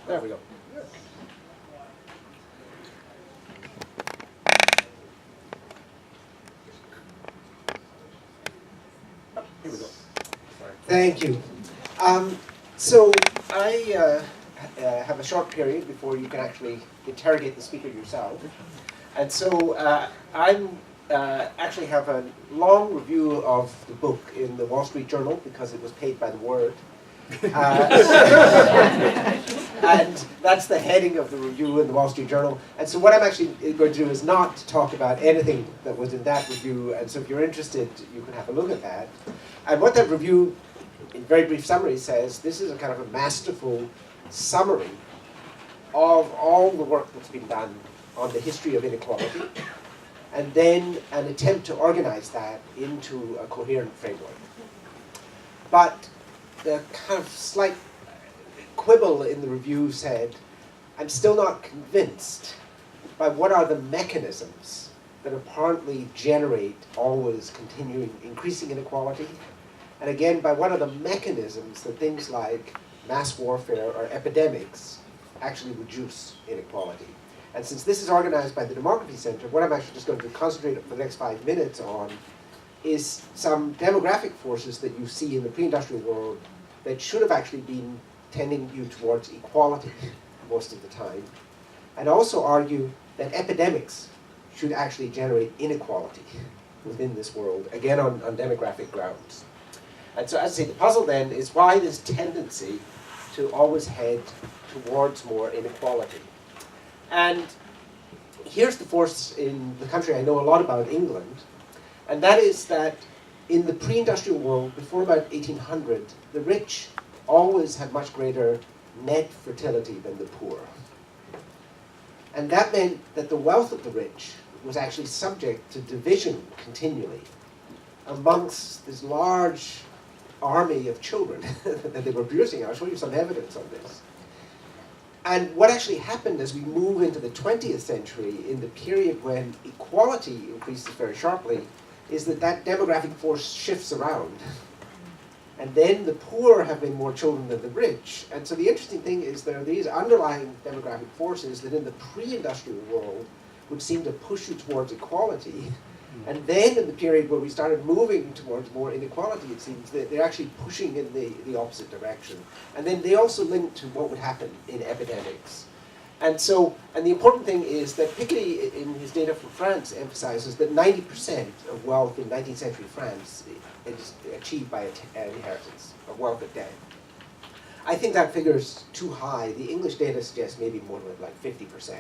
D: There we go. Thank you. So I have a short period before you can actually interrogate the speaker yourself. And so I'm actually have a long review of the book in the Wall Street Journal because it was paid by the word. And that's the heading of the review in the Wall Street Journal. And so what I'm actually going to do is not talk about anything that was in that review. And so if you're interested, you can have a look at that. And what that review, in very brief summary, says, this is a kind of a masterful summary of all the work that's been done on the history of inequality, and then an attempt to organize that into a coherent framework. But the kind of slight quibble in the review said, I'm still not convinced by what are the mechanisms that apparently generate always continuing increasing inequality, and again, by what are the mechanisms that things like mass warfare or epidemics actually reduce inequality. And since this is organized by the Demography Center, what I'm actually just going to concentrate for the next 5 minutes on is some demographic forces that you see in the pre-industrial world that should have actually been tending you towards equality most of the time, and also argue that epidemics should actually generate inequality within this world, again on demographic grounds. And so as I say, the puzzle then is why this tendency to always head towards more inequality. And here's the force in the country I know a lot about, England, and that is that in the pre-industrial world, before about 1800, the rich always had much greater net fertility than the poor. And that meant that the wealth of the rich was actually subject to division continually amongst this large army of children that they were producing. I'll show you some evidence on this. And what actually happened as we move into the 20th century, in the period when equality increases very sharply, is that that demographic force shifts around. And then the poor have been more children than the rich. And so the interesting thing is there are these underlying demographic forces that in the pre-industrial world would seem to push you towards equality. And then in the period where we started moving towards more inequality, it seems that they're actually pushing in the opposite direction. And then they also link to what would happen in epidemics. And so, and the important thing is that Piketty, in his data for France, emphasizes that 90% of wealth in 19th century France is achieved by inheritance, of wealth at death. I think that figure's too high. The English data suggests maybe more like 50%.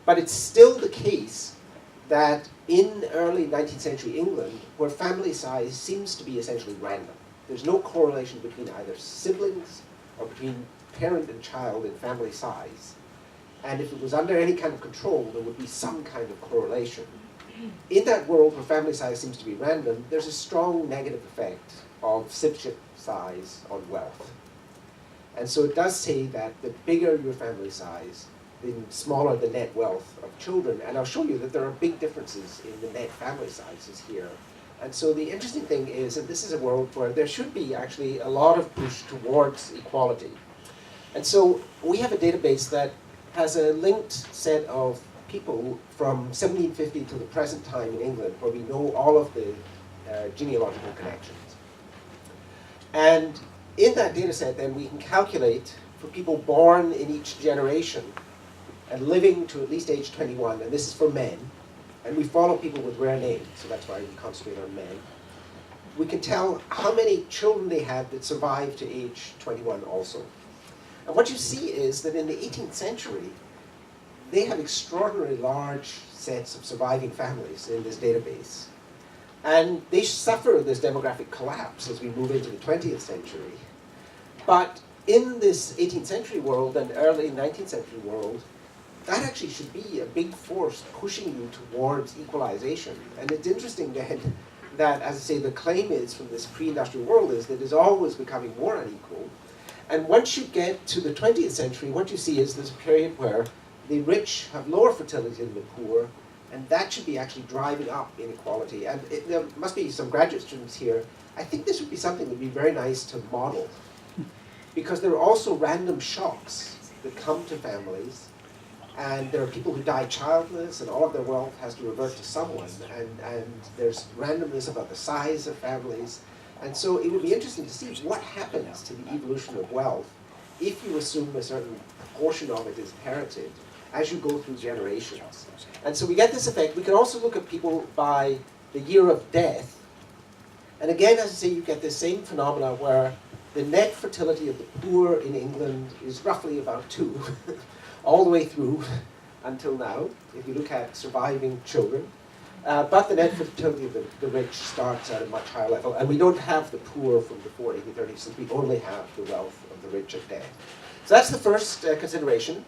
D: But it's still the case that in early 19th century England, where family size seems to be essentially random, there's no correlation between either siblings or between parent and child in family size. And if it was under any kind of control, there would be some kind of correlation. In that world where family size seems to be random, there's a strong negative effect of sibship size on wealth. And so it does say that the bigger your family size, the smaller the net wealth of children. And I'll show you that there are big differences in the net family sizes here. And so the interesting thing is that this is a world where there should be actually a lot of push towards equality. And so we have a database that has a linked set of people from 1750 to the present time in England, where we know all of the genealogical connections. And in that data set, then, we can calculate for people born in each generation and living to at least age 21, and this is for men, and we follow people with rare names, so that's why we concentrate on men. We can tell how many children they had that survived to age 21 also. And what you see is that in the 18th century, they have extraordinarily large sets of surviving families in this database. And they suffer this demographic collapse as we move into the 20th century. But in this 18th century world and early 19th century world, that actually should be a big force pushing you towards equalization. And it's interesting then that, as I say, the claim is from this pre-industrial world is that it's always becoming more unequal. And once you get to the 20th century, what you see is there's a period where the rich have lower fertility than the poor, and that should be actually driving up inequality. And there must be some graduate students here. I think this would be something that would be very nice to model, because there are also random shocks that come to families, and there are people who die childless, and all of their wealth has to revert to someone, and there's randomness about the size of families. And so it would be interesting to see what happens to the evolution of wealth if you assume a certain proportion of it is inherited as you go through generations. And so we get this effect. We can also look at people by the year of death. And again, as I say, you get this same phenomena where the net fertility of the poor in England is roughly about 2, all the way through until now, if you look at surviving children. But the net fertility of the rich starts at a much higher level, and we don't have the poor from before 1830, since we only have the wealth of the rich at death. So that's the first consideration.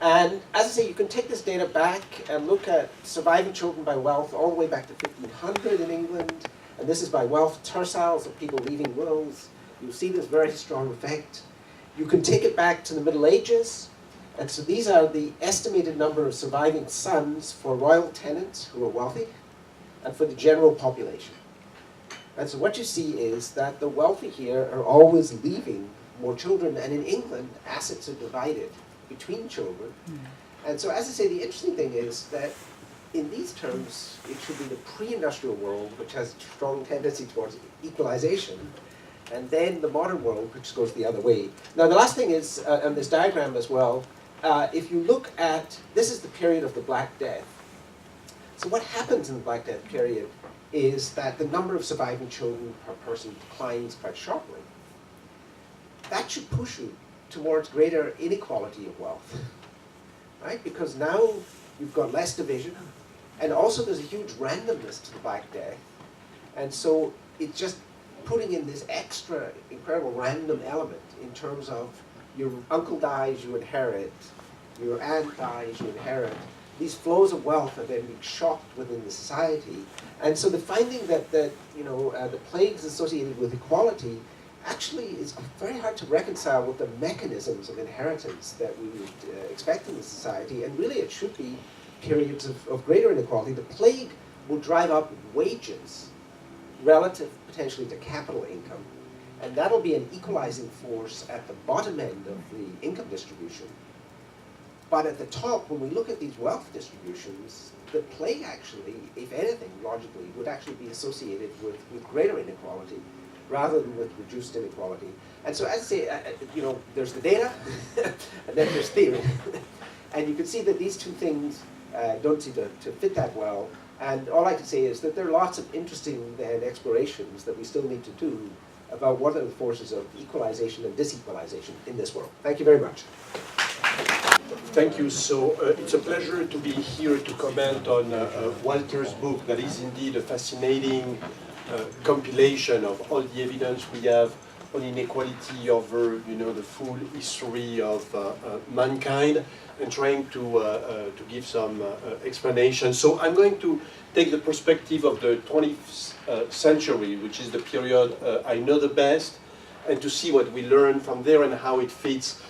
D: And as I say, you can take this data back and look at surviving children by wealth all the way back to 1500 in England, and this is by wealth terciles of people leaving wills. You'll see this very strong effect. You can take it back to the Middle Ages, and so these are the estimated number of surviving sons for royal tenants who are wealthy, and for the general population. And so what you see is that the wealthy here are always leaving more children, and in England, assets are divided between children. And so as I say, the interesting thing is that in these terms, it should be the pre-industrial world, which has a strong tendency towards equalization, and then the modern world, which goes the other way. Now the last thing is, on this diagram as well, if you look at, this is the period of the Black Death. So what happens in the Black Death period is that the number of surviving children per person declines quite sharply. That should push you towards greater inequality of wealth, right? Because now you've got less division, and also there's a huge randomness to the Black Death. And so it's just putting in this extra incredible random element in terms of your uncle dies, you inherit, your aunt dies, you inherit. These flows of wealth are then being shocked within the society. And so the finding that the plagues associated with equality actually is very hard to reconcile with the mechanisms of inheritance that we would expect in the society. And really it should be periods of greater inequality. The plague will drive up wages relative potentially to capital income. And that'll be an equalizing force at the bottom end of the income distribution. But at the top, when we look at these wealth distributions, the plague actually, if anything, logically, would actually be associated with greater inequality rather than with reduced inequality. And so as I say, there's the data, and then there's theory. And you can see that these two things don't seem to fit that well. And all I can say is that there are lots of interesting explorations that we still need to do about what are the forces of equalization and disequalization in this world. Thank you very much.
F: Thank you. So it's a pleasure to be here to comment on Walter's book. That is indeed a fascinating compilation of all the evidence we have on inequality over the full history of mankind, and trying to give some explanation. So I'm going to take the perspective of the 20th century, which is the period I know the best, and to see what we learn from there and how it fits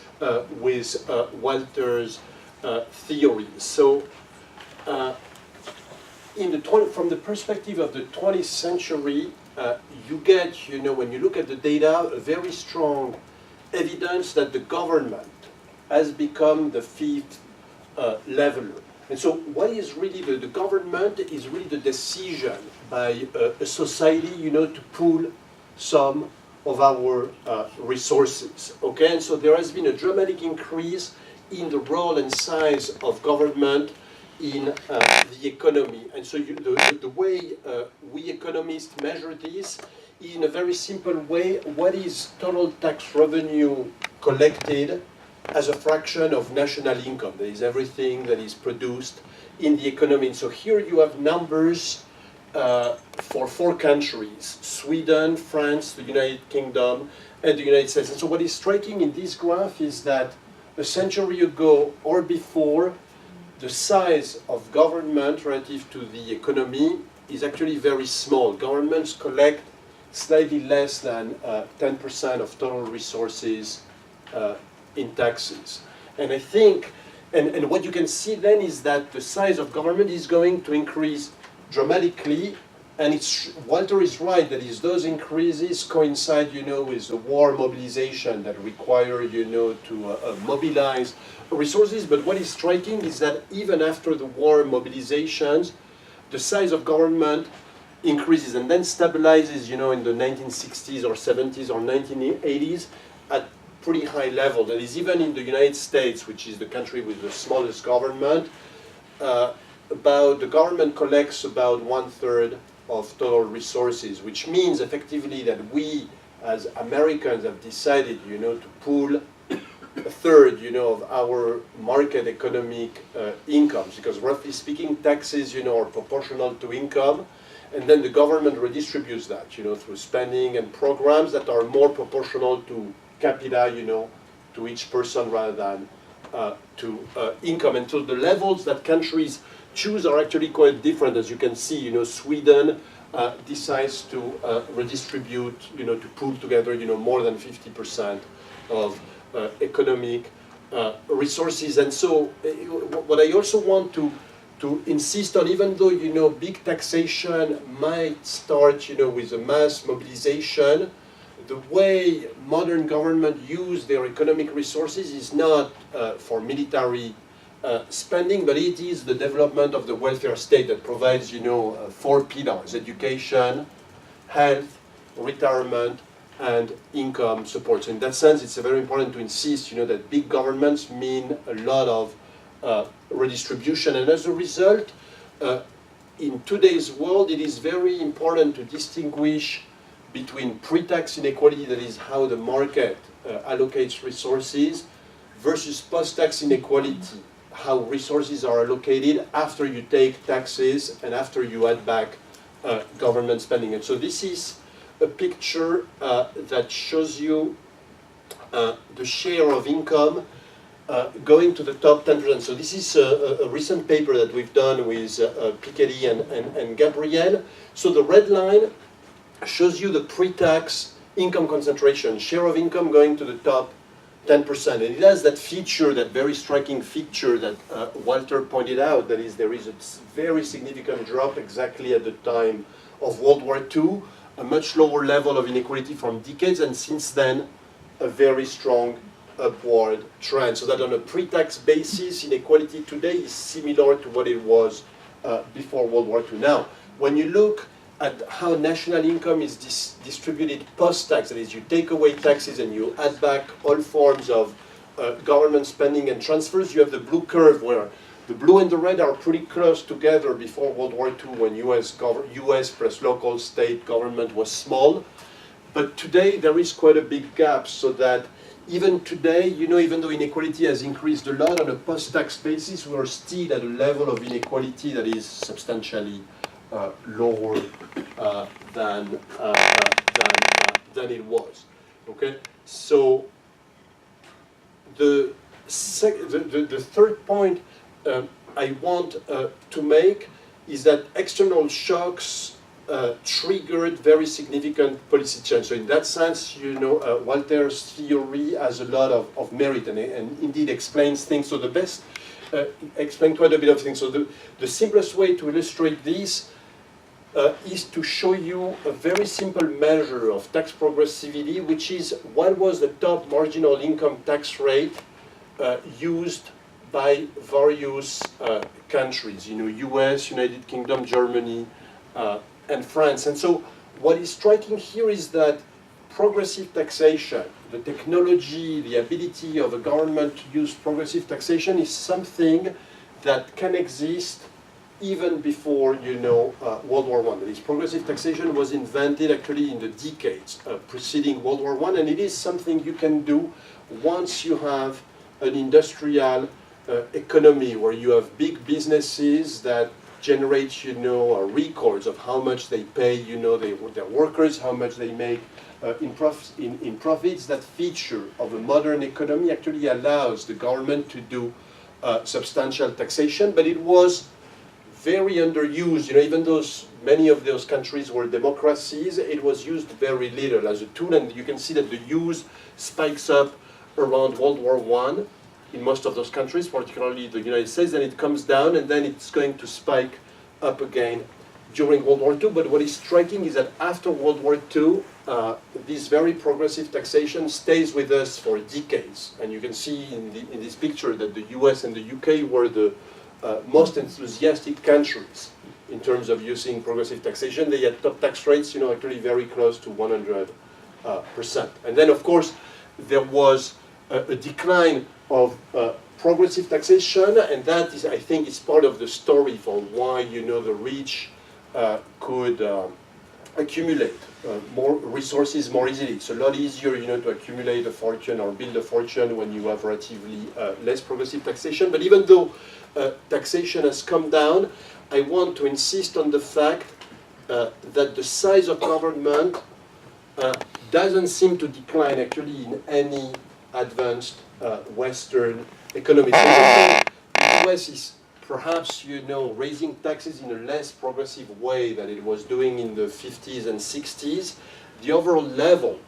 F: with Walter's theory. So from the perspective of the 20th century, you get, when you look at the data, a very strong evidence that the government has become the fifth leveler. And so what is really the government is really the decision by a society, to pool some of our resources, okay? And so there has been a dramatic increase in the role and size of government in the economy. And so the way we economists measure this is in a very simple way. What is total tax revenue collected as a fraction of national income? That is everything that is produced in the economy. And so here you have numbers for 4 countries: Sweden, France, the United Kingdom, and the United States. And so what is striking in this graph is that a century ago or before, the size of government relative to the economy is actually very small. Governments collect slightly less than 10% of total resources in taxes. And I think, and what you can see then is that the size of government is going to increase dramatically, and Walter is right that those increases coincide, with the war mobilization that require, to mobilize resources. But what is striking is that even after the war mobilizations, the size of government increases and then stabilizes, you know, in the 1960s or 70s or 1980s at pretty high level. That is, even in the United States, which is the country with the smallest government, the government collects about 1/3 of total resources, which means effectively that we as Americans have decided, you know, to pool 1/3, you know, of our market economic incomes, because roughly speaking, taxes, you know, are proportional to income, and then the government redistributes that, you know, through spending and programs that are more proportional to capita, you know, to each person rather than to income. And so the levels that countries choose are actually quite different. As you can see, you know, Sweden decides to redistribute, you know, to pool together, you know, more than 50% of economic resources. And so what I also want to insist on, even though, you know, big taxation might start, you know, with a mass mobilization, the way modern government use their economic resources is not for military spending, but it is the development of the welfare state that provides, you know, 4 pillars: education, health, retirement, and income support. So in that sense, it's very important to insist, you know, that big governments mean a lot of redistribution. And as a result, in today's world, it is very important to distinguish between pre-tax inequality, that is how the market allocates resources, versus post-tax inequality, how resources are allocated after you take taxes and after you add back government spending. And so this is a picture that shows you the share of income going to the top 10%. So this is a recent paper that we've done with Berkeley and Gabriel. So the red line shows you the pre-tax income concentration, share of income going to the top 10%. And it has that feature, that very striking feature that Walter pointed out, that is, there is a very significant drop exactly at the time of World War II, a much lower level of inequality from decades, and since then, a very strong upward trend. So that on a pre-tax basis, inequality today is similar to what it was before World War II. Now, when you look at how national income is distributed post-tax, that is, you take away taxes and you add back all forms of government spending and transfers, you have the blue curve where the blue and the red are pretty close together before World War II, when US plus local state government was small. But today there is quite a big gap, so that even today, you know, even though inequality has increased a lot on a post-tax basis, we are still at a level of inequality that is substantially lower than it was. Okay, so the third point I want to make is that external shocks triggered very significant policy change. So in that sense, you know, Walter's theory has a lot of merit and indeed explains things. So the best explain quite a bit of things. So the simplest way to illustrate this is to show you a very simple measure of tax progressivity, which is what was the top marginal income tax rate used by various countries, you know, US, United Kingdom, Germany, and France. And so what is striking here is that progressive taxation, the technology, the ability of a government to use progressive taxation is something that can exist even before, you know, World War I. That is, progressive taxation was invented actually in the decades preceding World War I, and it is something you can do once you have an industrial economy where you have big businesses that generate, you know, records of how much they pay, you know, their workers, how much they make in profits. That feature of a modern economy actually allows the government to do substantial taxation, but it was very underused. You know, even though many of those countries were democracies, it was used very little as a tool, and you can see that the use spikes up around World War I in most of those countries, particularly the United States, and it comes down, and then it's going to spike up again during World War II. But what is striking is that after World War II, this very progressive taxation stays with us for decades. And you can see in this picture that the US and the UK were the most enthusiastic countries in terms of using progressive taxation. They had top tax rates, actually very close to 100%. And then, of course, there was a decline of progressive taxation, and that is, I think, is part of the story for why, the rich could accumulate more resources more easily. It's a lot easier, to accumulate a fortune or build a fortune when you have relatively less progressive taxation. But even though taxation has come down, I want to insist on the fact that the size of government doesn't seem to decline actually in any advanced Western economy. So the US is perhaps, raising taxes in a less progressive way than it was doing in the 50s and 60s. The overall level,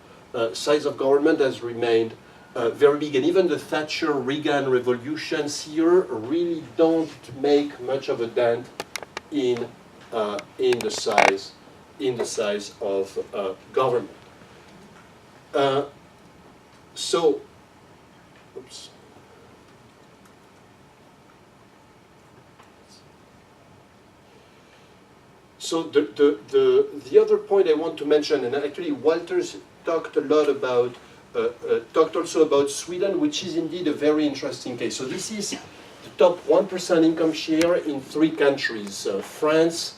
F: size of government has remained very big, and even the Thatcher-Reagan revolutions here really don't make much of a dent in the size of government. So, oops. So the other point I want to mention, and actually Walter's talked a lot about, talked also about Sweden, which is indeed a very interesting case. So this is the top 1% income share in 3 countries, France,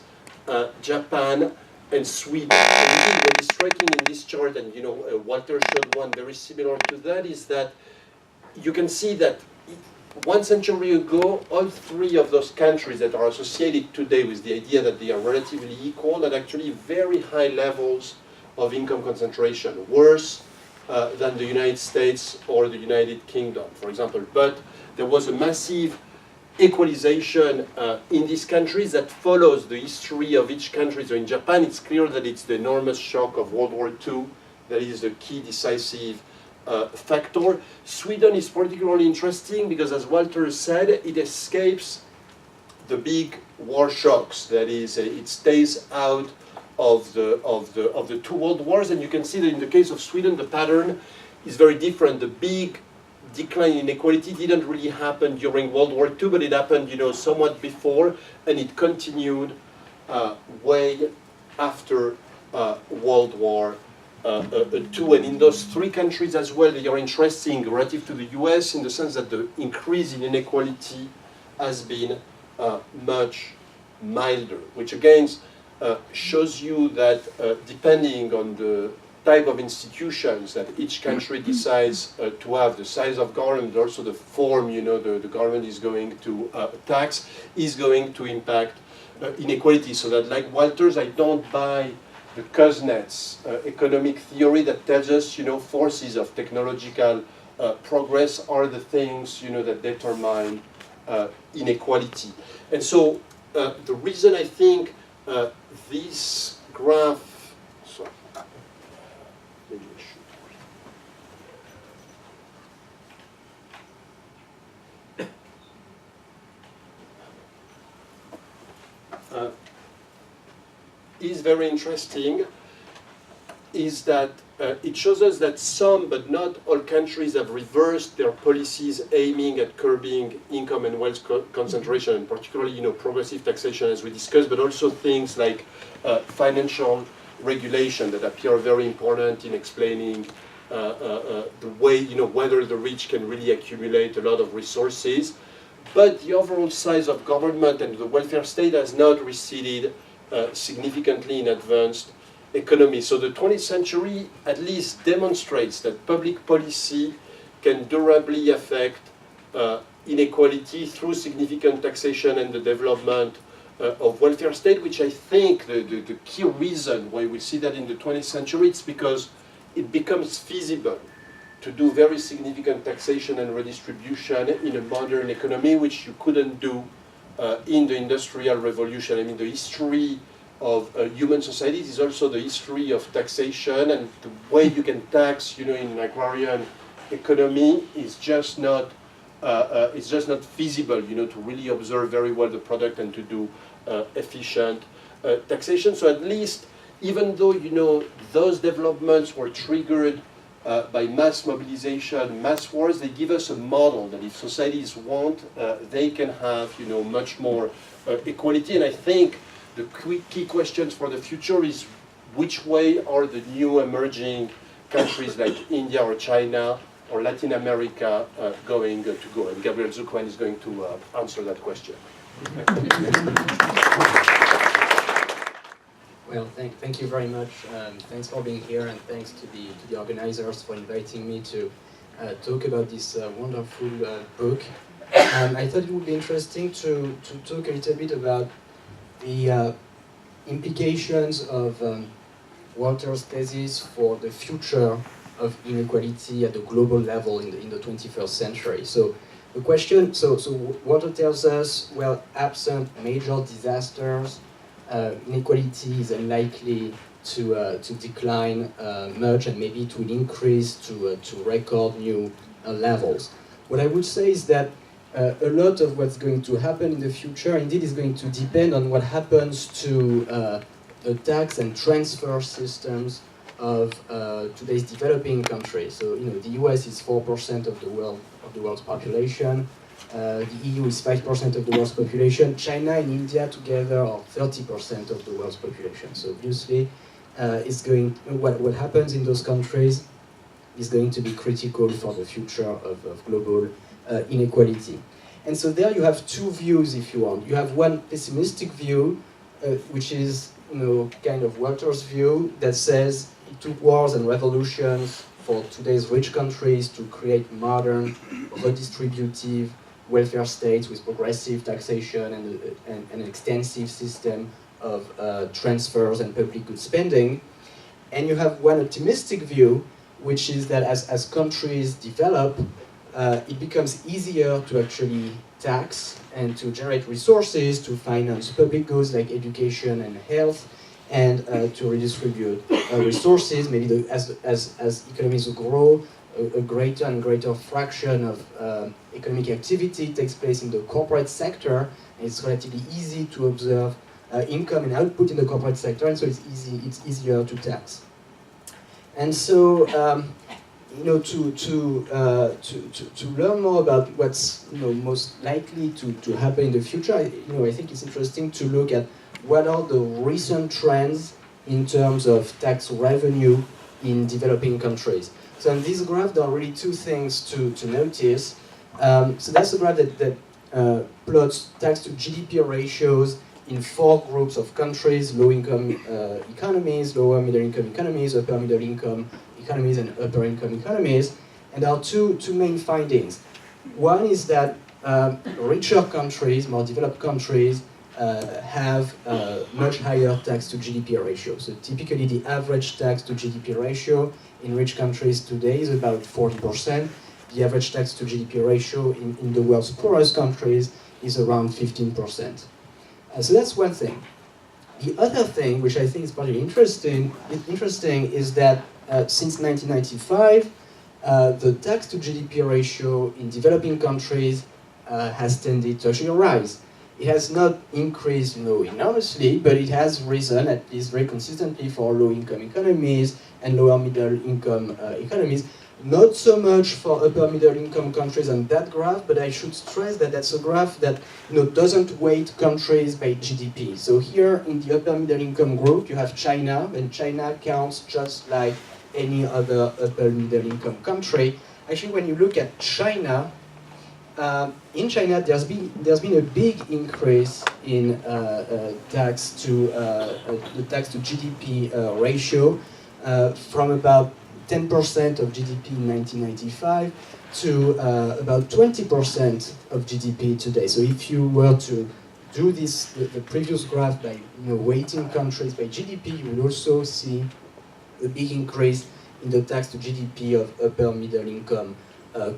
F: Japan, and Sweden. And indeed what is striking in this chart, and Walter showed one very similar to that, is that you can see that 1 century ago, all 3 of those countries that are associated today with the idea that they are relatively equal had actually very high levels of income concentration, worse than the United States or the United Kingdom, for example. But there was a massive equalization in these countries that follows the history of each country. So in Japan, it's clear that it's the enormous shock of World War II that is the key decisive factor. Sweden is particularly interesting because, as Walter said, it escapes the big war shocks. That is, it stays out of the 2 world wars, and you can see that in the case of Sweden, the pattern is very different. The big decline in inequality didn't really happen during World War II, but it happened, somewhat before, and it continued way after World War II. And in those 3 countries as well, they are interesting relative to the US in the sense that the increase in inequality has been much milder, which again shows you that depending on the type of institutions that each country decides to have, the size of government, also the form, the government is going to tax, is going to impact inequality. So that, like Walters, I don't buy the Kuznets economic theory that tells us, forces of technological progress are the things, that determine inequality. And so the reason I think this graph, sorry, maybe I should. Is very interesting is that it shows us that some, but not all countries have reversed their policies aiming at curbing income and wealth concentration, and particularly, progressive taxation as we discussed, but also things like financial regulation that appear very important in explaining the way, whether the rich can really accumulate a lot of resources. But the overall size of government and the welfare state has not receded significantly in advanced economies. So the 20th century at least demonstrates that public policy can durably affect inequality through significant taxation and the development of welfare state, which I think the key reason why we see that in the 20th century is because it becomes feasible to do very significant taxation and redistribution in a modern economy, which you couldn't do in the Industrial Revolution. I mean, the history of human societies is also the history of taxation, and the way you can tax, in an agrarian economy is just not feasible, to really observe very well the product and to do efficient taxation. So at least, even though, those developments were triggered by mass mobilization, mass wars, they give us a model that if societies want, they can have, much more equality. And I think the key questions for the future is which way are the new emerging countries like India or China or Latin America going to go? And Gabriel Zucman is going to answer that question.
G: Well, thank you very much. Thanks for being here, and thanks to the organizers for inviting me to talk about this wonderful book. I thought it would be interesting to talk a little bit about the implications of Walter's thesis for the future of inequality at the global level in the 21st century. So the question, so Walter tells us, well, absent major disasters, inequality is unlikely to decline much, and maybe it will increase to record new levels. What I would say is that a lot of what's going to happen in the future indeed is going to depend on what happens to the tax and transfer systems of today's developing countries. So the US is 4% of the world's population. The EU is 5% of the world's population. China and India together are 30% of the world's population. So obviously, what happens in those countries is going to be critical for the future of global inequality. And so there you have two views, if you want. You have one pessimistic view, which is kind of Walter's view, that says it took wars and revolutions for today's rich countries to create modern, redistributive welfare states with progressive taxation and an extensive system of transfers and public good spending. And you have one optimistic view, which is that as countries develop, it becomes easier to actually tax and to generate resources to finance public goods like education and health, and to redistribute resources. Maybe as economies grow, a greater and greater fraction of economic activity takes place in the corporate sector, and it's relatively easy to observe income and output in the corporate sector, and so it's easier to tax. And so, to learn more about what's most likely to happen in the future, I think it's interesting to look at what are the recent trends in terms of tax revenue in developing countries. So in this graph, there are really two things to notice. So that's a graph that plots tax to GDP ratios in 4 groups of countries: low-income economies, lower middle-income economies, upper middle-income economies, and upper-income economies. And there are two main findings. One is that richer countries, more developed countries, have much higher tax to GDP ratio. So typically the average tax to GDP ratio in rich countries today is about 40%. The average tax to GDP ratio in the world's poorest countries is around 15%. So that's one thing. The other thing, which I think is particularly interesting is that since 1995, the tax to GDP ratio in developing countries has tended to actually rise. It has not increased enormously, but it has risen at least very consistently for low-income economies and lower middle-income economies. Not so much for upper middle-income countries on that graph, but I should stress that that's a graph that doesn't weight countries by GDP. So here in the upper middle-income group, you have China, and China counts just like any other upper middle-income country. Actually, when you look at China, in China, there's been a big increase in tax to the tax to GDP ratio from about 10% of GDP in 1995 to about 20% of GDP today. So if you were to do this, the previous graph by weighting countries by GDP, you would also see a big increase in the tax to GDP of upper middle income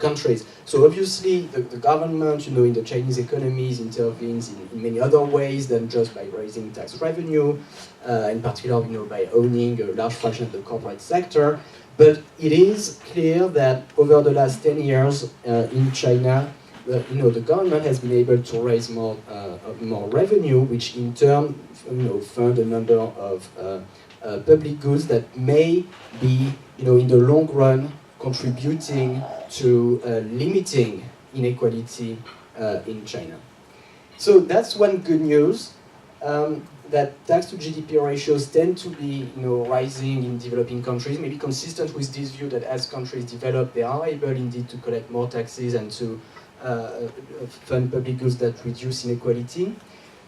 G: countries. So obviously the government, in the Chinese economies intervenes in many other ways than just by raising tax revenue, in particular, by owning a large fraction of the corporate sector. But it is clear that over the last 10 years in China, the government has been able to raise more revenue, which in turn, fund a number of public goods that may be in the long run, contributing to limiting inequality in China. So that's one good news, that tax to GDP ratios tend to be rising in developing countries, maybe consistent with this view that as countries develop, they are able indeed to collect more taxes and to fund public goods that reduce inequality.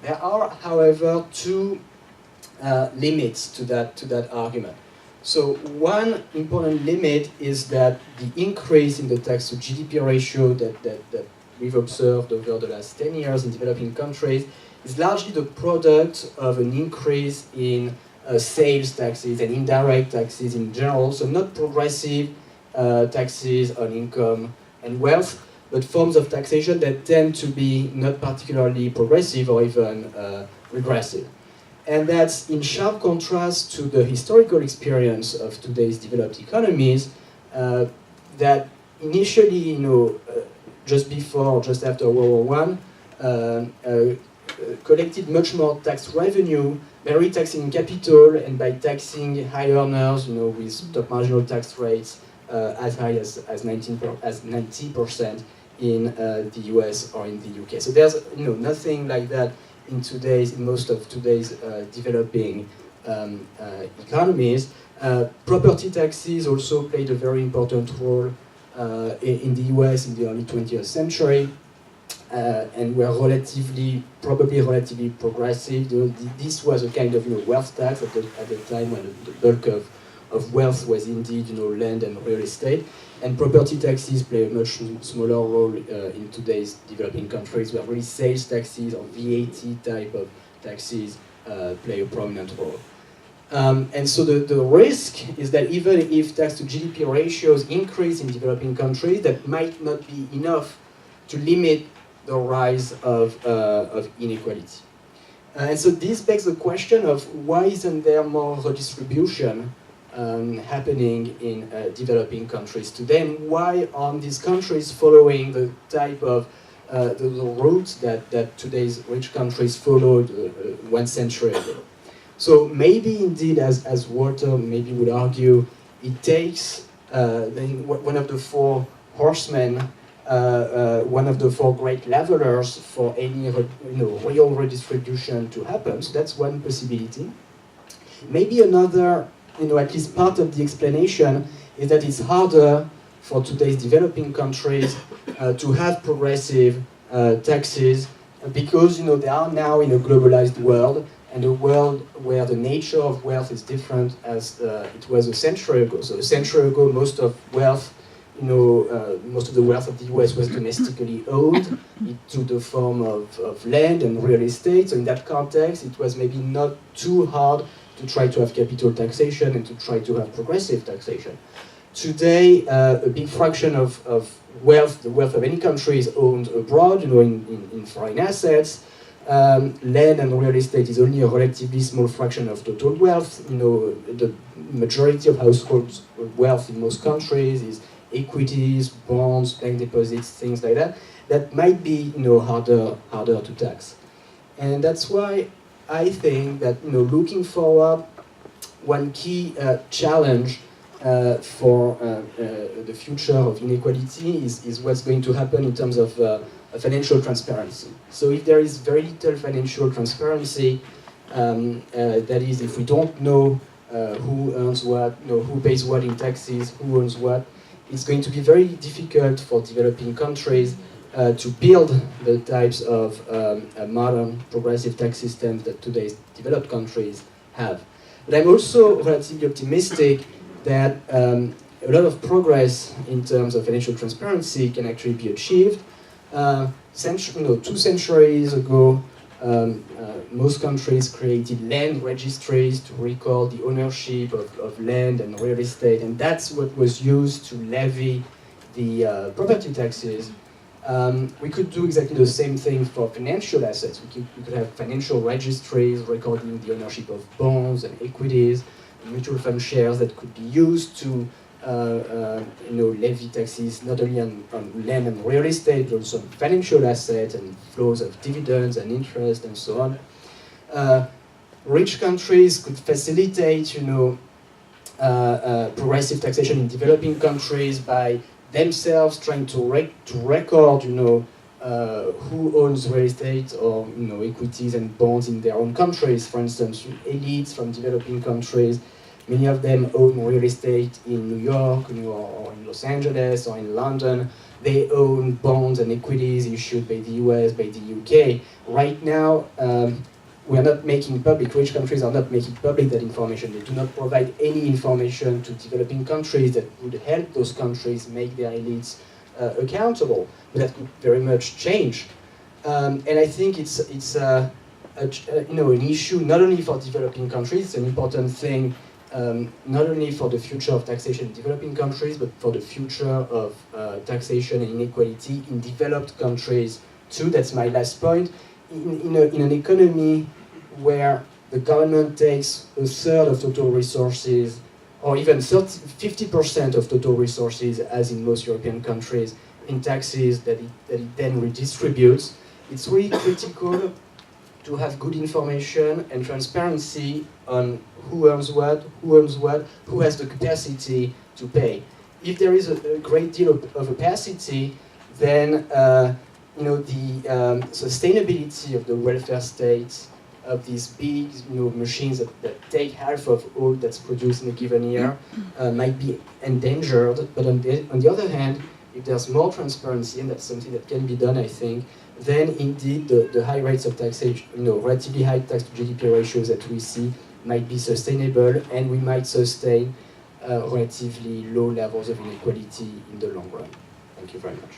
G: There are, however, two limits to that argument. So one important limit is that the increase in the tax to GDP ratio that we've observed over the last 10 years in developing countries is largely the product of an increase in sales taxes and indirect taxes in general, so not progressive taxes on income and wealth, but forms of taxation that tend to be not particularly progressive or even regressive. And that's in sharp contrast to the historical experience of today's developed economies that initially, just after World War I, collected much more tax revenue by retaxing capital and by taxing high earners, with top marginal tax rates as high as 90% in the US or in the UK. So there's nothing like that in most of today's developing economies. Property taxes also played a very important role in the US in the early 20th century. And were probably relatively progressive. This was a kind of wealth tax at the time when the bulk of wealth was indeed land and real estate. And property taxes play a much smaller role in today's developing countries, where really sales taxes or VAT type of taxes play a prominent role. And so the risk is that even if tax to GDP ratios increase in developing countries, that might not be enough to limit the rise of inequality. And so this begs the question of why isn't there more redistribution happening in developing countries today, and why aren't these countries following the type of the route that today's rich countries followed 1 century ago? So maybe indeed, as Walter maybe would argue, it takes one of the four horsemen, one of the four great levelers for any real redistribution to happen. So that's one possibility. Maybe another, at least part of the explanation is that it's harder for today's developing countries to have progressive taxes because they are now in a globalized world, and a world where the nature of wealth is different as it was a century ago. So a century ago, most of the wealth of the US was domestically owned. It took the form of land and real estate. So in that context, it was maybe not too hard to try to have capital taxation and to try to have progressive taxation. Today, a big fraction of wealth, the wealth of any country, is owned abroad, in foreign assets. Land and real estate is only a relatively small fraction of total wealth. The majority of households' wealth in most countries is equities, bonds, bank deposits, things like that. That might be, harder to tax. And that's why I think that, looking forward, one key challenge for the future of inequality is what's going to happen in terms of financial transparency. So if there is very little financial transparency, that is, if we don't know who earns what, who pays what in taxes, who owns what, it's going to be very difficult for developing countries to build the types of modern progressive tax systems that today's developed countries have. But I'm also relatively optimistic that a lot of progress in terms of financial transparency can actually be achieved. 2 centuries ago, most countries created land registries to record the ownership of land and real estate, and that's what was used to levy the property taxes. We could do exactly the same thing for financial assets. We could have financial registries recording the ownership of bonds and equities, and mutual fund shares that could be used to levy taxes not only on land and real estate, but also on financial assets and flows of dividends and interest and so on. Rich countries could facilitate, progressive taxation in developing countries by themselves trying to record, who owns real estate or equities and bonds in their own countries. For instance, elites from developing countries, many of them own real estate in New York, or in Los Angeles, or in London. They own bonds and equities issued by the US, by the UK. Right now, we are not making public, rich countries are not making public that information. They do not provide any information to developing countries that would help those countries make their elites accountable. But that could very much change. And I think it's an issue not only for developing countries, it's an important thing not only for the future of taxation in developing countries, but for the future of taxation and inequality in developed countries too. That's my last point. In an economy where the government takes a third of total resources, or even 50% of total resources, as in most European countries, in taxes that it then redistributes, it's really critical to have good information and transparency on who earns what, who has the capacity to pay. If there is a great deal of opacity, then the sustainability of the welfare state, of these big machines that take half of all that's produced in a given year, might be endangered. But on the other hand, if there's more transparency, and that's something that can be done, I think, then indeed the high rates of taxation, relatively high tax to GDP ratios that we see might be sustainable, and we might sustain relatively low levels of inequality in the long run. Thank you very much.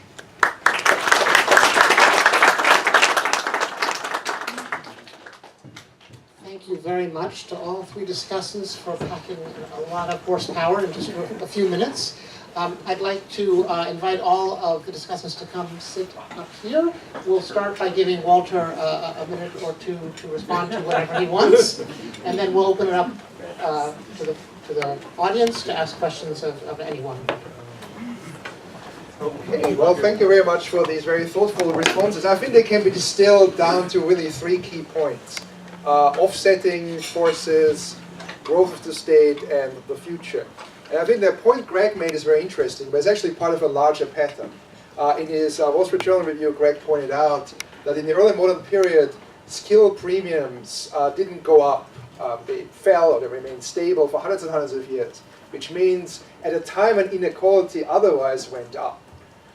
A: Thank you very much to all three discussants for packing a lot of horsepower in just a few minutes. I'd like to invite all of the discussants to come sit up here. We'll start by giving Walter a minute or two to respond to whatever he wants, and then we'll open it up to the audience to ask questions of anyone.
B: Okay, well, thank you very much for these very thoughtful responses. I think they can be distilled down to really 3 key points. Offsetting forces, growth of the state, and the future. And I think the point Greg made is very interesting, but it's actually part of a larger pattern. In his Wall Street Journal review, Greg pointed out that in the early modern period, skill premiums didn't go up. They fell or they remained stable for hundreds and hundreds of years, which means at a time when inequality otherwise went up.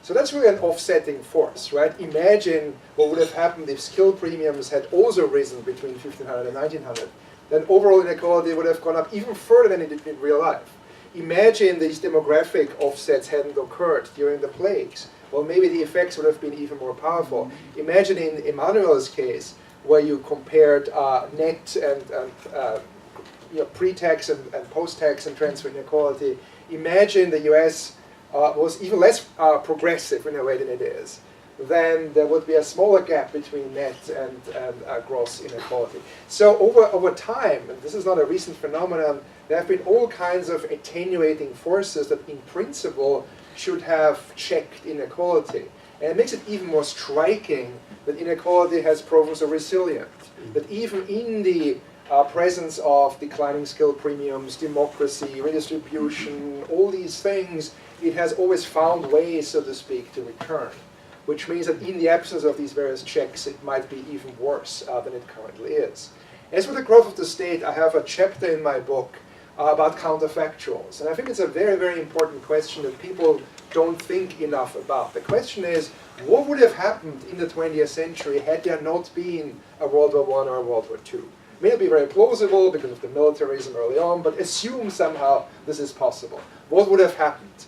B: So that's really an offsetting force, right? Imagine what would have happened if skill premiums had also risen between 1500 and 1900. Then overall inequality would have gone up even further than it did in real life. Imagine these demographic offsets hadn't occurred during the plagues. Well, maybe the effects would have been even more powerful. Imagine in Emmanuel's case, where you compared net and pre-tax and post-tax and transfer inequality. Imagine the US was even less progressive in a way than it is. Then there would be a smaller gap between net and gross inequality. So over time, and this is not a recent phenomenon, there have been all kinds of attenuating forces that in principle should have checked inequality. And it makes it even more striking that inequality has proven so resilient. That even in the presence of declining skill premiums, democracy, redistribution, all these things, it has always found ways, so to speak, to return. Which means that in the absence of these various checks, it might be even worse than it currently is. As for the growth of the state, I have a chapter in my book about counterfactuals. And I think it's a very, very important question that people don't think enough about. The question is, what would have happened in the 20th century had there not been a World War I or a World War II? It may not be very plausible because of the militarism early on, but assume somehow this is possible. What would have happened?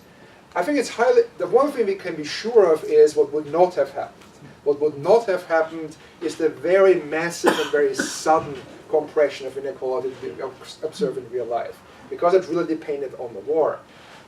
B: I think it's the one thing we can be sure of is what would not have happened. What would not have happened is the very massive and very sudden compression of inequality we observe in real life, because it really depended on the war.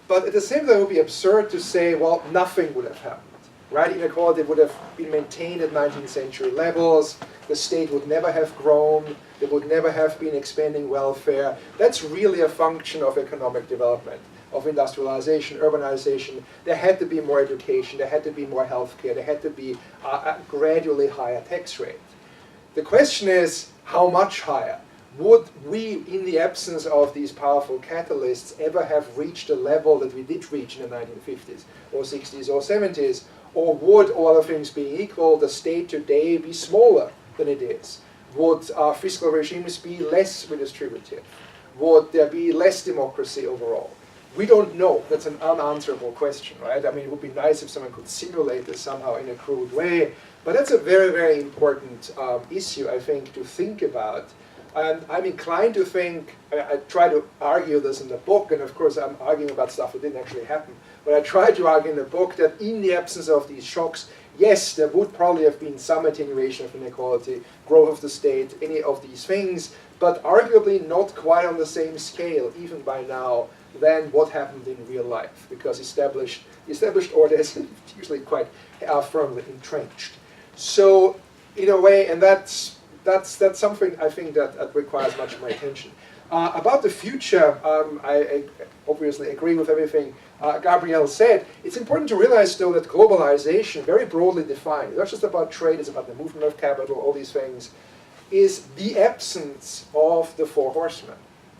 B: But at the same time, it would be absurd to say, well, nothing would have happened. Right? Inequality would have been maintained at 19th century levels, the state would never have grown, there would never have been expanding welfare. That's really a function of economic development, of industrialization, urbanization. There had to be more education, there had to be more healthcare, there had to be a gradually higher tax rate. The question is, how much higher? would we, in the absence of these powerful catalysts, ever have reached a level that we did reach in the 1950s, or 60s, or 70s? Or would, all other things being equal, the state today be smaller than it is? Would fiscal regimes be less redistributive? Would there be less democracy overall? We don't know. That's an unanswerable question, right? I mean, it would be nice if someone could simulate this somehow in a crude way. But that's a very, very important issue, I think, to think about. And I'm inclined to think, I try to argue this in the book, and of course I'm arguing about stuff that didn't actually happen, but I try to argue in the book that in the absence of these shocks, yes, there would probably have been some attenuation of inequality, growth of the state, any of these things, but arguably not quite on the same scale, even by now, than what happened in real life, because established order is usually quite firmly entrenched. So, in a way, and that's something I think that requires much more attention. About the future, I obviously agree with everything Gabriel said. It's important to realize, though, that globalization, very broadly defined, it's not just about trade, it's about the movement of capital, all these things, is the absence of the four horsemen,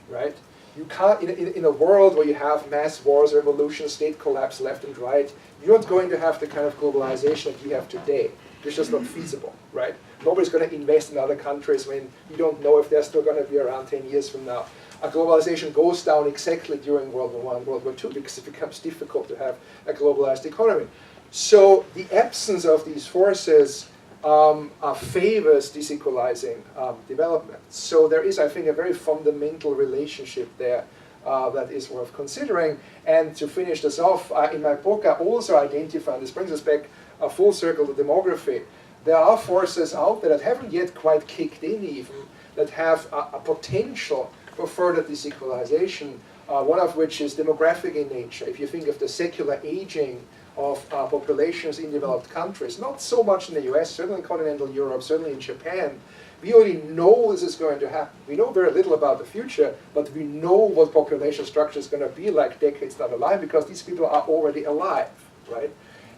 B: right? You can't, in a world where you have mass wars, revolutions, state collapse left and right, you're not going to have the kind of globalization that we have today. It's just not feasible, right? Nobody's going to invest in other countries when you don't know if they're still going to be around 10 years from now. Globalization goes down exactly during World War I and World War II because it becomes difficult to have a globalized economy. So the absence of these forces favors disequalizing development. So there is, I think, a very fundamental relationship there that is worth considering. And to finish this off, in my book, I also identify, and this brings us back a full circle to demography, there are forces out there that haven't yet quite kicked in even, that have a potential for further disequalization, one of which is demographic in nature. If you think of the secular aging of populations in developed countries, not so much in the US, certainly in continental Europe, certainly in Japan, we already know this is going to happen. We know very little about the future, but we know what population structure is going to be like decades down the line because these people are already alive, right?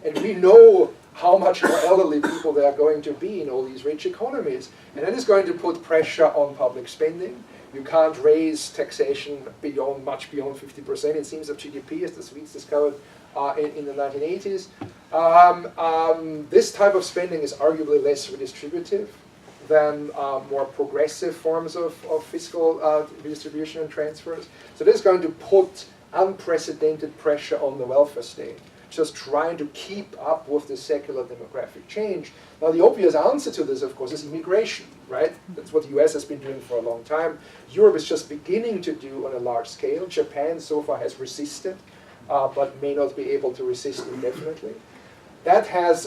B: And we know how much more elderly people there are going to be in all these rich economies. And that is going to put pressure on public spending. You can't raise taxation much beyond 50%. It seems of GDP, as the Swedes discovered in the 1980s. This type of spending is arguably less redistributive than more progressive forms of fiscal redistribution and transfers. So this is going to put unprecedented pressure on the welfare state, just trying to keep up with the secular demographic change. Now the obvious answer to this, of course, is immigration, right? That's what the US has been doing for a long time. Europe is just beginning to do on a large scale. Japan so far has resisted, but may not be able to resist indefinitely. That has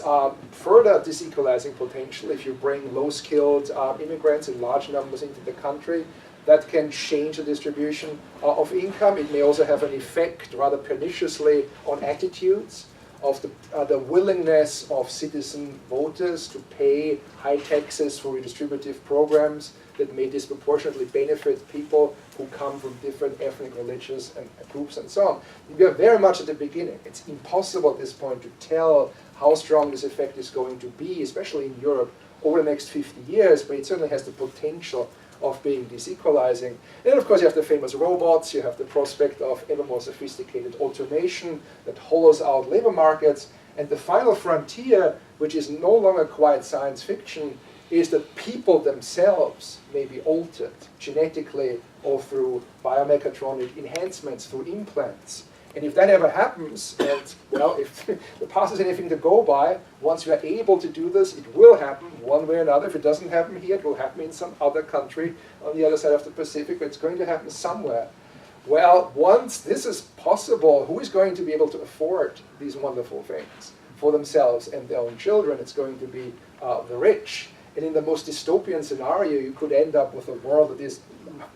B: further disequalizing potential if you bring low-skilled immigrants in large numbers into the country. That can change the distribution of income. It may also have an effect, rather perniciously, on attitudes of the willingness of citizen voters to pay high taxes for redistributive programs that may disproportionately benefit people who come from different ethnic, religious and groups and so on. We are very much at the beginning. It's impossible at this point to tell how strong this effect is going to be, especially in Europe, over the next 50 years, but it certainly has the potential of being disequalizing. And of course you have the famous robots, you have the prospect of ever more sophisticated automation that hollows out labor markets, and the final frontier, which is no longer quite science fiction, is that people themselves may be altered genetically or through biomechatronic enhancements, through implants. And if that ever happens, and well, if the past is anything to go by, once you are able to do this, it will happen one way or another. If it doesn't happen here, it will happen in some other country on the other side of the Pacific, but it's going to happen somewhere. Well, once this is possible, who is going to be able to afford these wonderful things for themselves and their own children? It's going to be the rich. And in the most dystopian scenario, you could end up with a world that is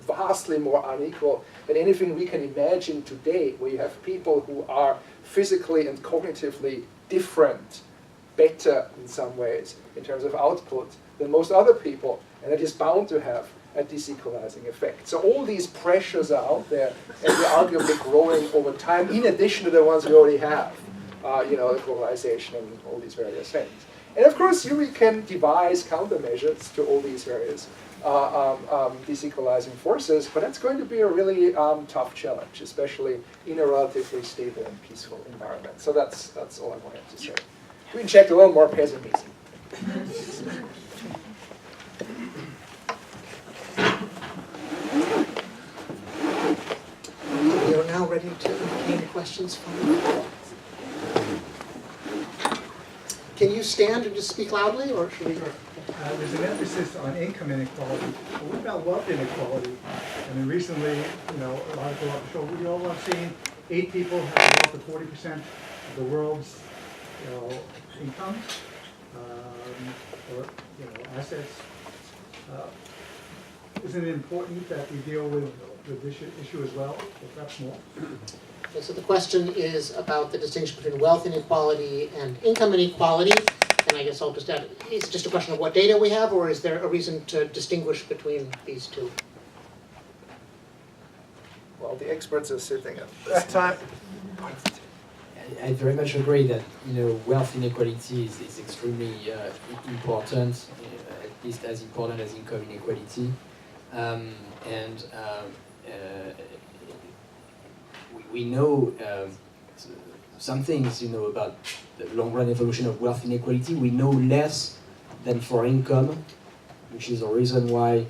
B: vastly more unequal than anything we can imagine today, where you have people who are physically and cognitively different, better in some ways, in terms of output, than most other people, and it is bound to have a disequalizing effect. So all these pressures are out there, and they're arguably growing over time, in addition to the ones we already have, the globalization and all these various things. And of course, we can devise countermeasures to all these various disequalizing forces, but that's going to be a really tough challenge, especially in a relatively stable and peaceful environment. So that's all I wanted to say. To inject a little more pessimism.
A: We are now ready to entertain questions from the floor. Can you stand and just speak loudly, or should we?
H: There's an emphasis on income inequality. But what about wealth inequality? I mean, recently, a lot of people show we all have seen 8 people have a wealth of 40% of the world's, income or assets. Isn't it important that we deal with this issue as well, or perhaps more?
A: Okay, so the question is about the distinction between wealth inequality and income inequality. And I guess I'll just add, is it just a question of what data we have, or is there a reason to distinguish between these two?
B: Well, the experts are sitting at this time.
G: I very much agree that wealth inequality is extremely important, at least as important as income inequality, we know some things about the long-run evolution of wealth inequality. We know less than for income, which is the reason why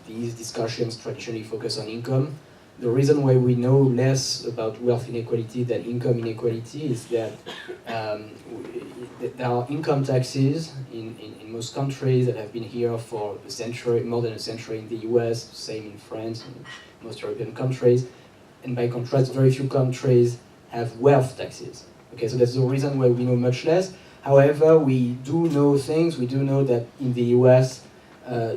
G: these discussions traditionally focus on income. The reason why we know less about wealth inequality than income inequality is that there are income taxes in most countries that have been here for a century, more than a century in the US, same in France, and most European countries. And by contrast, very few countries have wealth taxes. Okay, so that's the reason why we know much less. However, we do know things. We do know that in the US,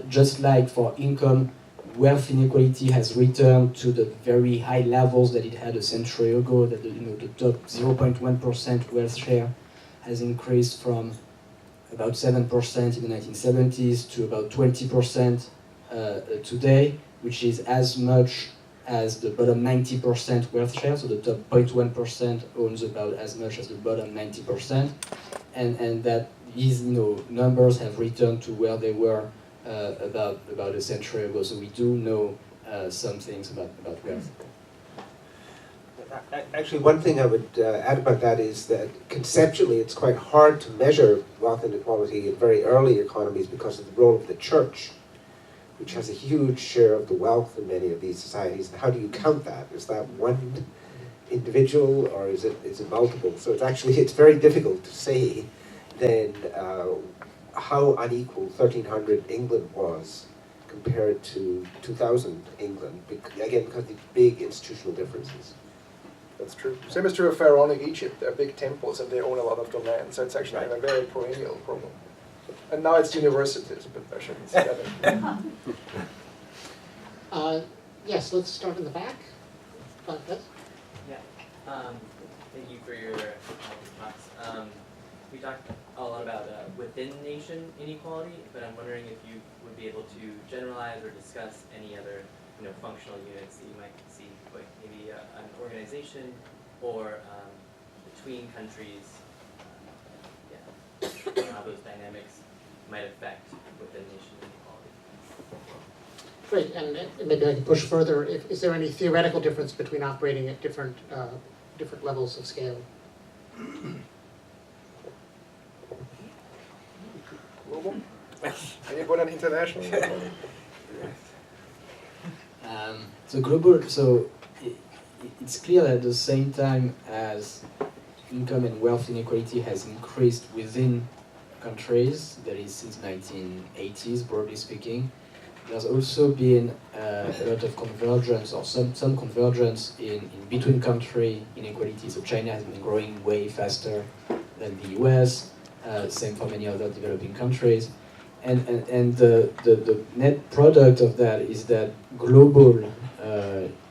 G: just like for income, wealth inequality has returned to the very high levels that it had a century ago, that the top 0.1% wealth share has increased from about 7% in the 1970s to about 20% today, which is as much as the bottom 90% wealth share, so the top 0.1% owns about as much as the bottom 90%, and that these numbers have returned to where they were about a century ago. So we do know some things about wealth.
D: Actually, one thing I would add about that is that conceptually it's quite hard to measure wealth inequality in very early economies because of the role of the church, which has a huge share of the wealth in many of these societies. And how do you count that? Is that one individual, or is it multiple? So it's very difficult to say then how unequal 1300 England was compared to 2000 England, again because of the big institutional differences.
B: That's true. Same is true of Pharaonic Egypt. They're big temples and they own a lot of the land, so it's actually a very perennial problem. And now it's universities, but I shouldn't say that.
A: Yes, let's start in the back. Yes.
I: Yeah. Thank you for your talks. We talked a lot about within-nation inequality, but I'm wondering if you would be able to generalize or discuss any other, functional units that you might see, like maybe an organization or between countries. How those dynamics might affect within-nation inequality.
A: Great, and maybe I can push further. Is there any theoretical difference between operating at different levels of scale?
B: Global? Anyone on international?
G: So global. So it's clear that at the same time as income and wealth inequality has increased within countries, that is since 1980s, broadly speaking, there's also been a lot of convergence, or some convergence in between country inequality. So China has been growing way faster than the US, same for many other developing countries. And the net product of that is that global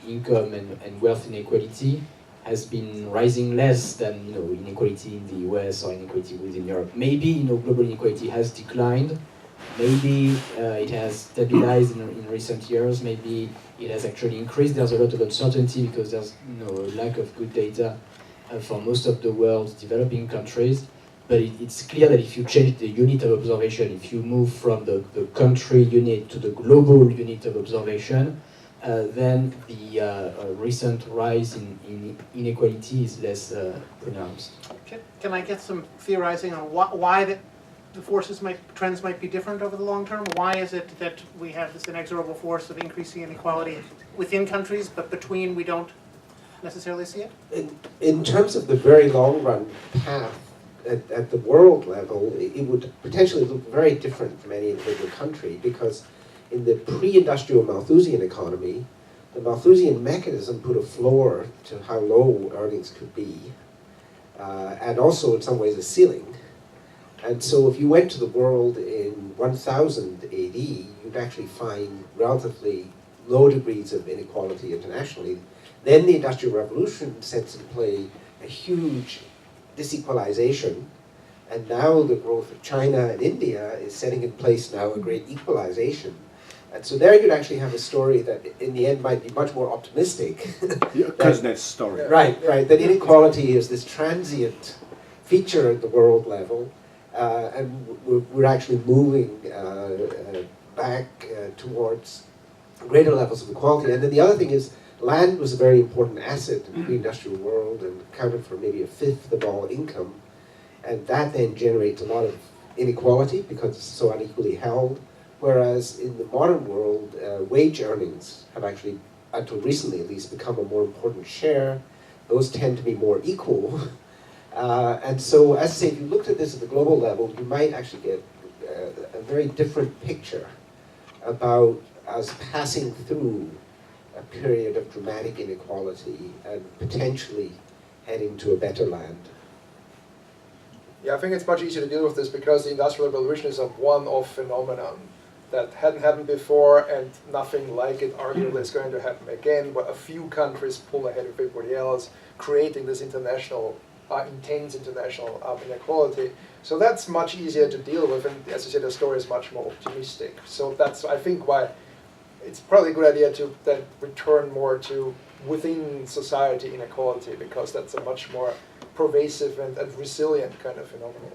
G: income and wealth inequality has been rising less than inequality in the US or inequality within Europe. Maybe global inequality has declined. Maybe it has stabilized in recent years. Maybe it has actually increased. There's a lot of uncertainty because there's a lack of good data for most of the world's developing countries. but it's clear that if you change the unit of observation, if you move from the country unit to the global unit of observation, then the recent rise in inequality is less pronounced.
A: Can I get some theorizing on why the trends might be different over the long term? Why is it that we have this inexorable force of increasing inequality within countries, but between we don't necessarily see it?
D: In terms of the very long run path at the world level, it would potentially look very different from any individual country, because in the pre-industrial Malthusian economy, the Malthusian mechanism put a floor to how low earnings could be, and also in some ways a ceiling. And so if you went to the world in 1000 AD, you'd actually find relatively low degrees of inequality internationally. Then the Industrial Revolution sets in play a huge disequalization, and now the growth of China and India is setting in place now a great equalization. And so there you'd actually have a story that in the end might be much more optimistic.
F: Kuznets story.
D: Right, that inequality is this transient feature at the world level, and we're actually moving back towards greater levels of equality. And then the other thing is, land was a very important asset in the pre-industrial world and accounted for maybe a fifth of all income. And that then generates a lot of inequality because it's so unequally held. Whereas in the modern world, wage earnings have actually, until recently at least, become a more important share. Those tend to be more equal. And so, as I say, if you looked at this at the global level, you might actually get a very different picture about us passing through a period of dramatic inequality and potentially heading to a better land.
B: Yeah, I think it's much easier to deal with this because the Industrial Revolution is a one-off phenomenon that hadn't happened before, and nothing like it arguably is going to happen again, but a few countries pull ahead of everybody else, creating this international, intense international inequality. So that's much easier to deal with, and as you said, the story is much more optimistic. So that's, I think, why it's probably a good idea to then return more to within society inequality, because that's a much more pervasive and resilient kind of phenomenon.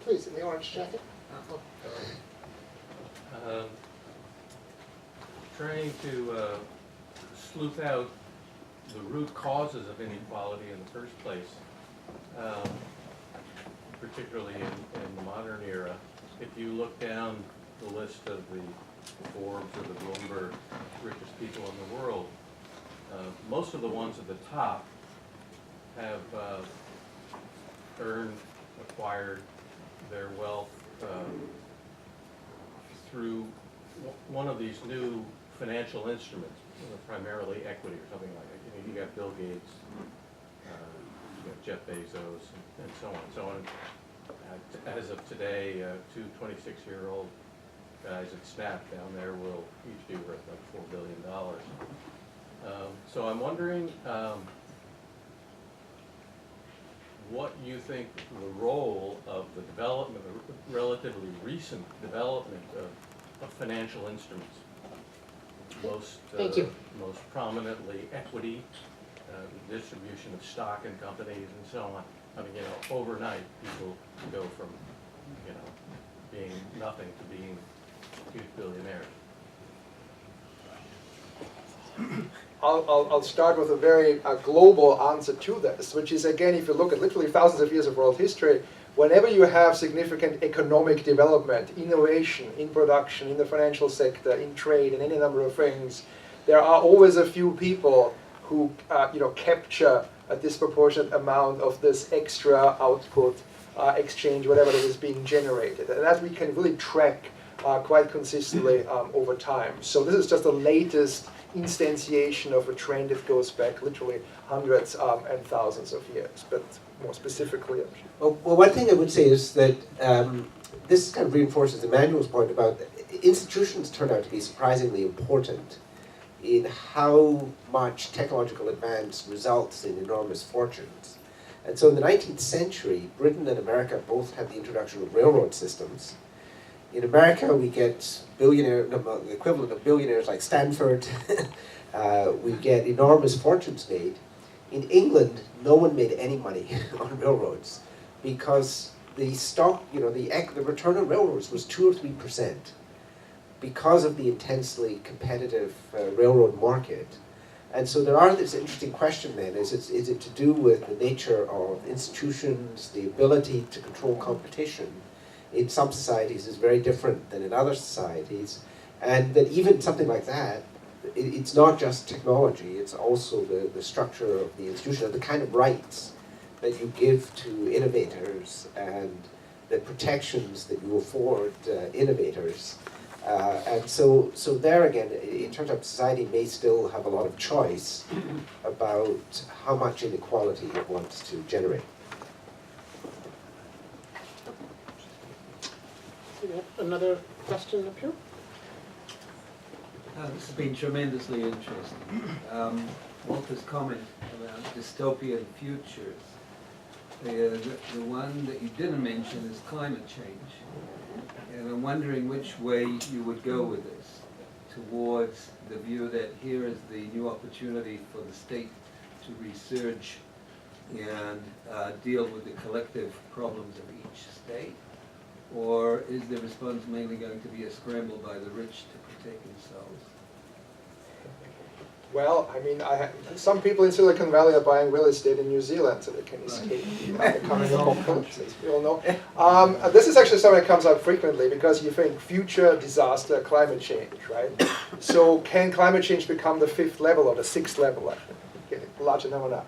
A: Please, in the orange jacket.
J: Trying to sleuth out the root causes of inequality in the first place, particularly in the modern era. If you look down the list of the Forbes or the Bloomberg richest people in the world, most of the ones at the top have acquired their wealth through one of these new financial instruments, primarily equity or something like that. You got Bill Gates, you got Jeff Bezos, and so on. So as of today, two 26-year-old guys at Snap down there will each be worth like $4 billion. So I'm wondering what you think the role of the development, the relatively recent development of financial instruments.
A: Thank you.
J: Most prominently equity, the distribution of stock in companies and so on. I mean, overnight people go from, being nothing to being huge billionaires.
B: I'll start with a very global answer to this, which is, again, if you look at literally thousands of years of world history, whenever you have significant economic development, innovation in production, in the financial sector, in trade, and any number of things, there are always a few people who capture a disproportionate amount of this extra output, exchange, whatever that is being generated. And that we can really track quite consistently over time. So this is just the latest instantiation of a trend that goes back literally hundreds and thousands of years, but more specifically.
D: Well, one thing I would say is that this kind of reinforces Emmanuel's point about institutions turn out to be surprisingly important in how much technological advance results in enormous fortunes. And so in the 19th century, Britain and America both had the introduction of railroad systems. In America, we get the equivalent of billionaires like Stanford. We get enormous fortunes made. In England, no one made any money on railroads because the stock, the return on railroads was 2 or 3% because of the intensely competitive railroad market. And so there are this interesting question then, is it to do with the nature of institutions, the ability to control competition in some societies is very different than in other societies, and that even something like that, it's not just technology, it's also the structure of the institution, the kind of rights that you give to innovators and the protections that you afford innovators. And so there again, in terms of society may still have a lot of choice about how much inequality it wants to generate.
A: We have another question up here?
K: This has been tremendously interesting. Walter's comment about dystopian futures. The one that you didn't mention is climate change. And I'm wondering which way you would go with this, towards the view that here is the new opportunity for the state to research and deal with the collective problems of each state, or is the response mainly going to be a scramble by the rich to protect themselves?
B: Well, I mean, some people in Silicon Valley are buying real estate in New Zealand so they can escape the coming apocalypse, as we all know. This is actually something that comes up frequently because you think future disaster, climate change, right? So can climate change become the 5th level or the 6th level? Getting larger number now.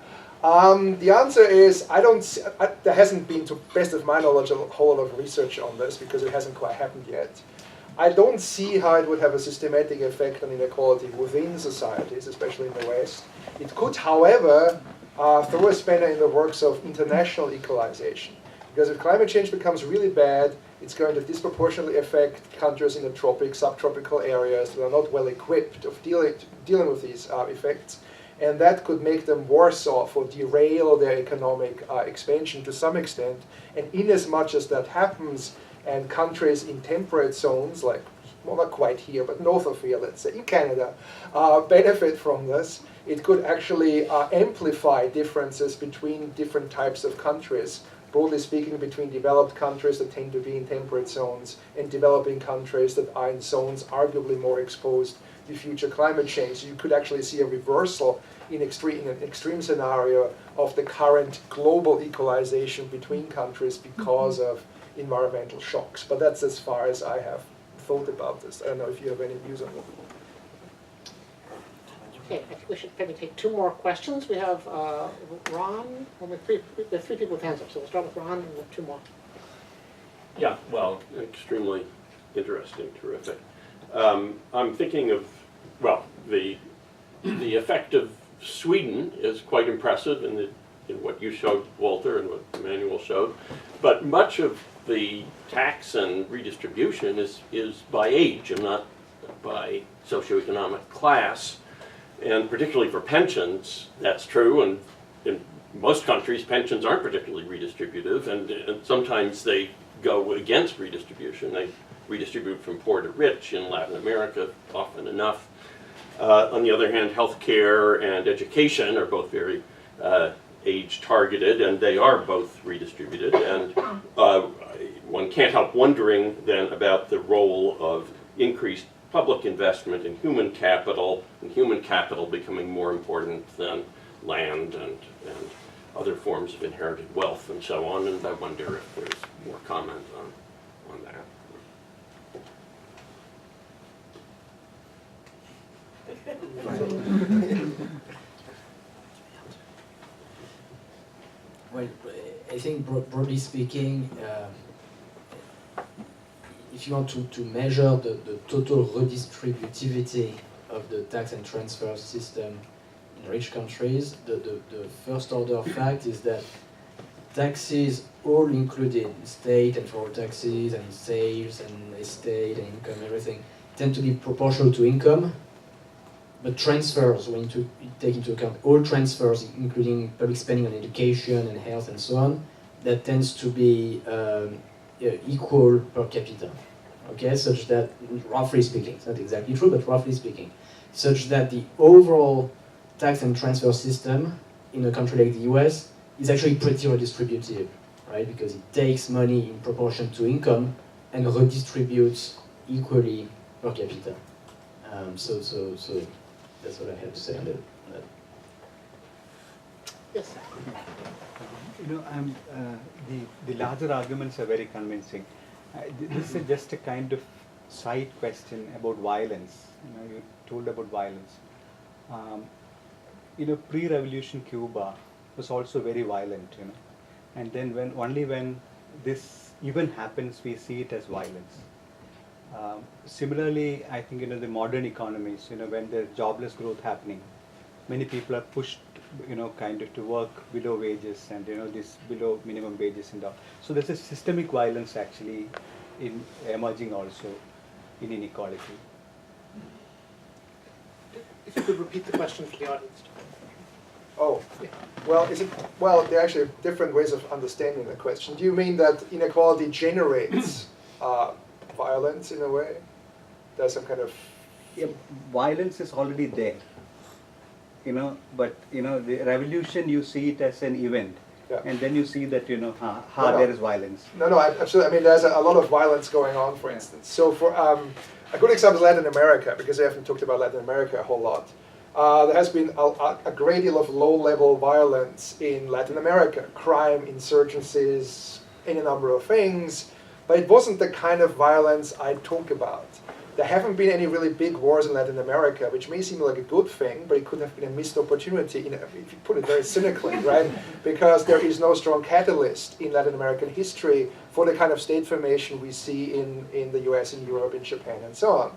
B: The answer is, there hasn't been, to best of my knowledge, a whole lot of research on this because it hasn't quite happened yet. I don't see how it would have a systematic effect on inequality within societies, especially in the West. It could, however, throw a spanner in the works of international equalization. Because if climate change becomes really bad, it's going to disproportionately affect countries in the tropics, subtropical areas that are not well equipped of dealing with these effects. And that could make them worse off or derail their economic expansion to some extent. And in as much as that happens, and countries in temperate zones, like, well, not quite here, but north of here, let's say, in Canada, benefit from this, it could actually amplify differences between different types of countries, broadly speaking, between developed countries that tend to be in temperate zones and developing countries that are in zones arguably more exposed to future climate change. So you could actually see a reversal in an extreme scenario of the current global equalization between countries because of environmental shocks. But that's as far as I have thought about this. I don't know if you have any views on it.
A: Okay, I think we should maybe take 2 more questions. We have Ron, we have 3 people with hands up, so we'll start with Ron and we'll have 2 more.
L: Yeah, well, extremely interesting, terrific. I'm thinking of, well, the effect of Sweden is quite impressive in what you showed, Walter, and what Emmanuel showed. But much of the tax and redistribution is by age and not by socioeconomic class. And particularly for pensions, that's true. And in most countries, pensions aren't particularly redistributive, and sometimes they go against redistribution. They redistribute from poor to rich in Latin America, often enough. On the other hand, healthcare and education are both very age-targeted, and they are both redistributed. And one can't help wondering then about the role of increased public investment in human capital, and human capital becoming more important than land and other forms of inherited wealth and so on. And I wonder if there's more comment on that.
G: Well, I think broadly speaking, if you want to measure the total redistributivity of the tax and transfer system in rich countries, the first order fact is that taxes all included, state and federal taxes and sales and estate and income, everything, tend to be proportional to income. But transfers, when you take into account all transfers, including public spending on education and health and so on, that tends to be equal per capita. Okay, such that, roughly speaking, it's not exactly true, but roughly speaking, such that the overall tax and transfer system in a country like the US is actually pretty redistributive, right? Because it takes money in proportion to income and redistributes equally per capita. So that's what I have to say on that.
A: Yes.
M: You know, the larger arguments are very convincing. This is just a kind of side question about violence. You know, you told about violence. You know, pre-revolution Cuba was also very violent. You know, and then only when this even happens, we see it as violence. Similarly, I think, you know, the modern economies, you know, when there's jobless growth happening, many people are pushed, you know, kind of to work below wages and, you know, this below minimum wages and all. So there's a systemic violence actually in emerging also in inequality.
A: If you could repeat the question for the audience.
B: Oh, well, there are actually different ways of understanding the question. Do you mean that inequality generates violence in a way? There's some kind of...
M: Yeah, violence is already there, you know, but, you know, the revolution, you see it as an event.
B: Yeah.
M: And then you see that, you know,
B: No.
M: there is violence.
B: No, absolutely. I mean, there's a lot of violence going on, for instance. So for a good example is Latin America, because I haven't talked about Latin America a whole lot. There has been a great deal of low-level violence in Latin America, crime, insurgencies, any number of things, but it wasn't the kind of violence I talk about. There haven't been any really big wars in Latin America, which may seem like a good thing, but it could have been a missed opportunity, if you put it very cynically, right? Because there is no strong catalyst in Latin American history for the kind of state formation we see in the US, in Europe, in Japan, and so on.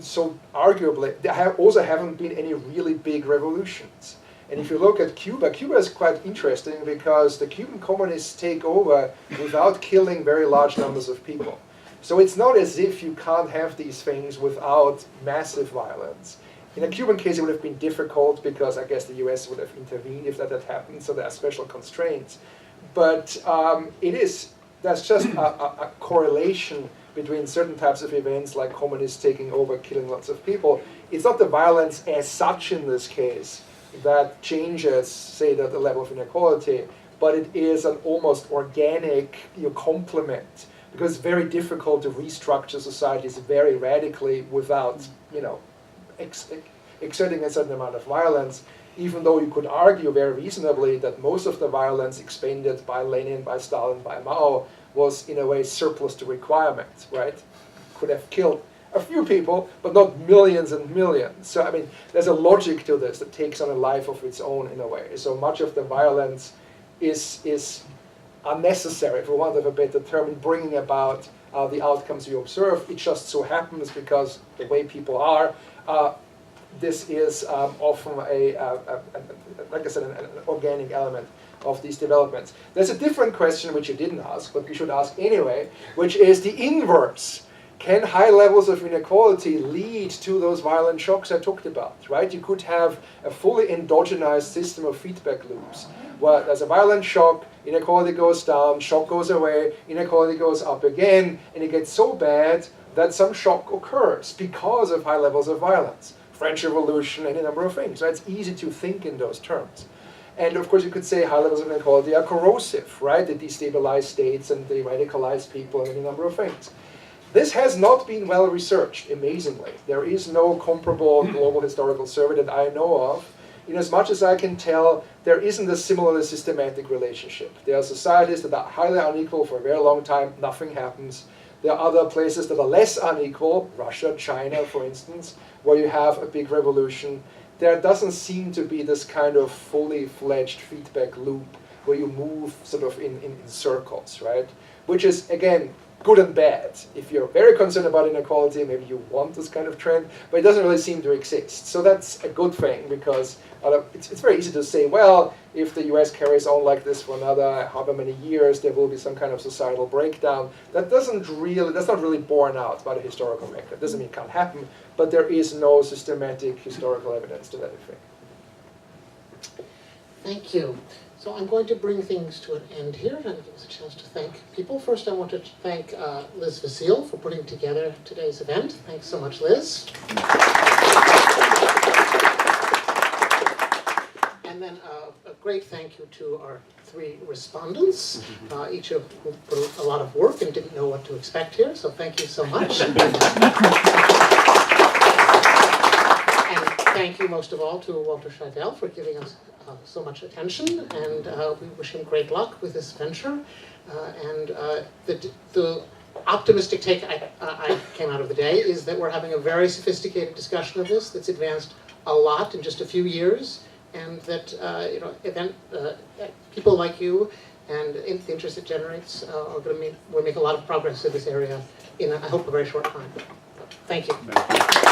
B: So arguably, there also haven't been any really big revolutions. And if you look at Cuba, Cuba is quite interesting because the Cuban communists take over without killing very large numbers of people. So it's not as if you can't have these things without massive violence. In a Cuban case, it would have been difficult because I guess the US would have intervened if that had happened, so there are special constraints. But there's just a correlation between certain types of events like communists taking over, killing lots of people. It's not the violence as such in this case that changes, say, the level of inequality, but it is an almost organic complement, because it's very difficult to restructure societies very radically without, exerting a certain amount of violence, even though you could argue very reasonably that most of the violence expended by Lenin, by Stalin, by Mao was in a way surplus to requirements, right? Could have killed a few people, but not millions and millions. So, I mean, there's a logic to this that takes on a life of its own in a way. So much of the violence is unnecessary, for want of a better term, in bringing about the outcomes you observe. It just so happens, because the way people are, this is often like I said, an organic element of these developments. There's a different question which you didn't ask, but you should ask anyway, which is the inverse. Can high levels of inequality lead to those violent shocks I talked about, right? You could have a fully endogenized system of feedback loops, where there's a violent shock, inequality goes down, shock goes away, inequality goes up again, and it gets so bad that some shock occurs because of high levels of violence. French Revolution, any number of things, right? It's easy to think in those terms. And of course you could say high levels of inequality are corrosive, right? They destabilize states and they radicalize people and any number of things. This has not been well researched, amazingly. There is no comparable global historical survey that I know of. In as much as I can tell, there isn't a similarly systematic relationship. There are societies that are highly unequal for a very long time, nothing happens. There are other places that are less unequal, Russia, China, for instance, where you have a big revolution. There doesn't seem to be this kind of fully fledged feedback loop where you move sort of in circles, right? Which is, again, good and bad. If you're very concerned about inequality, maybe you want this kind of trend, but it doesn't really seem to exist. So that's a good thing, because it's very easy to say, well, if the US carries on like this for another however many years, there will be some kind of societal breakdown. That's not really borne out by the historical record. It doesn't mean it can't happen, but there is no systematic historical evidence to that effect.
A: Thank you. So I'm going to bring things to an end here and give us a chance to thank people. First, I want to thank Liz Vasile for putting together today's event. Thanks so much, Liz. And then great thank you to our 3 respondents, each of whom put a lot of work and didn't know what to expect here, so thank you so much. And thank you most of all to Walter Scheidel for giving us so much attention, and we wish him great luck with this venture. The optimistic take I came out of the day is that we're having a very sophisticated discussion of this that's advanced a lot in just a few years, and that people like you and the interest it generates will make a lot of progress in this area in, I hope, a very short time. Thank you.
M: Thank you.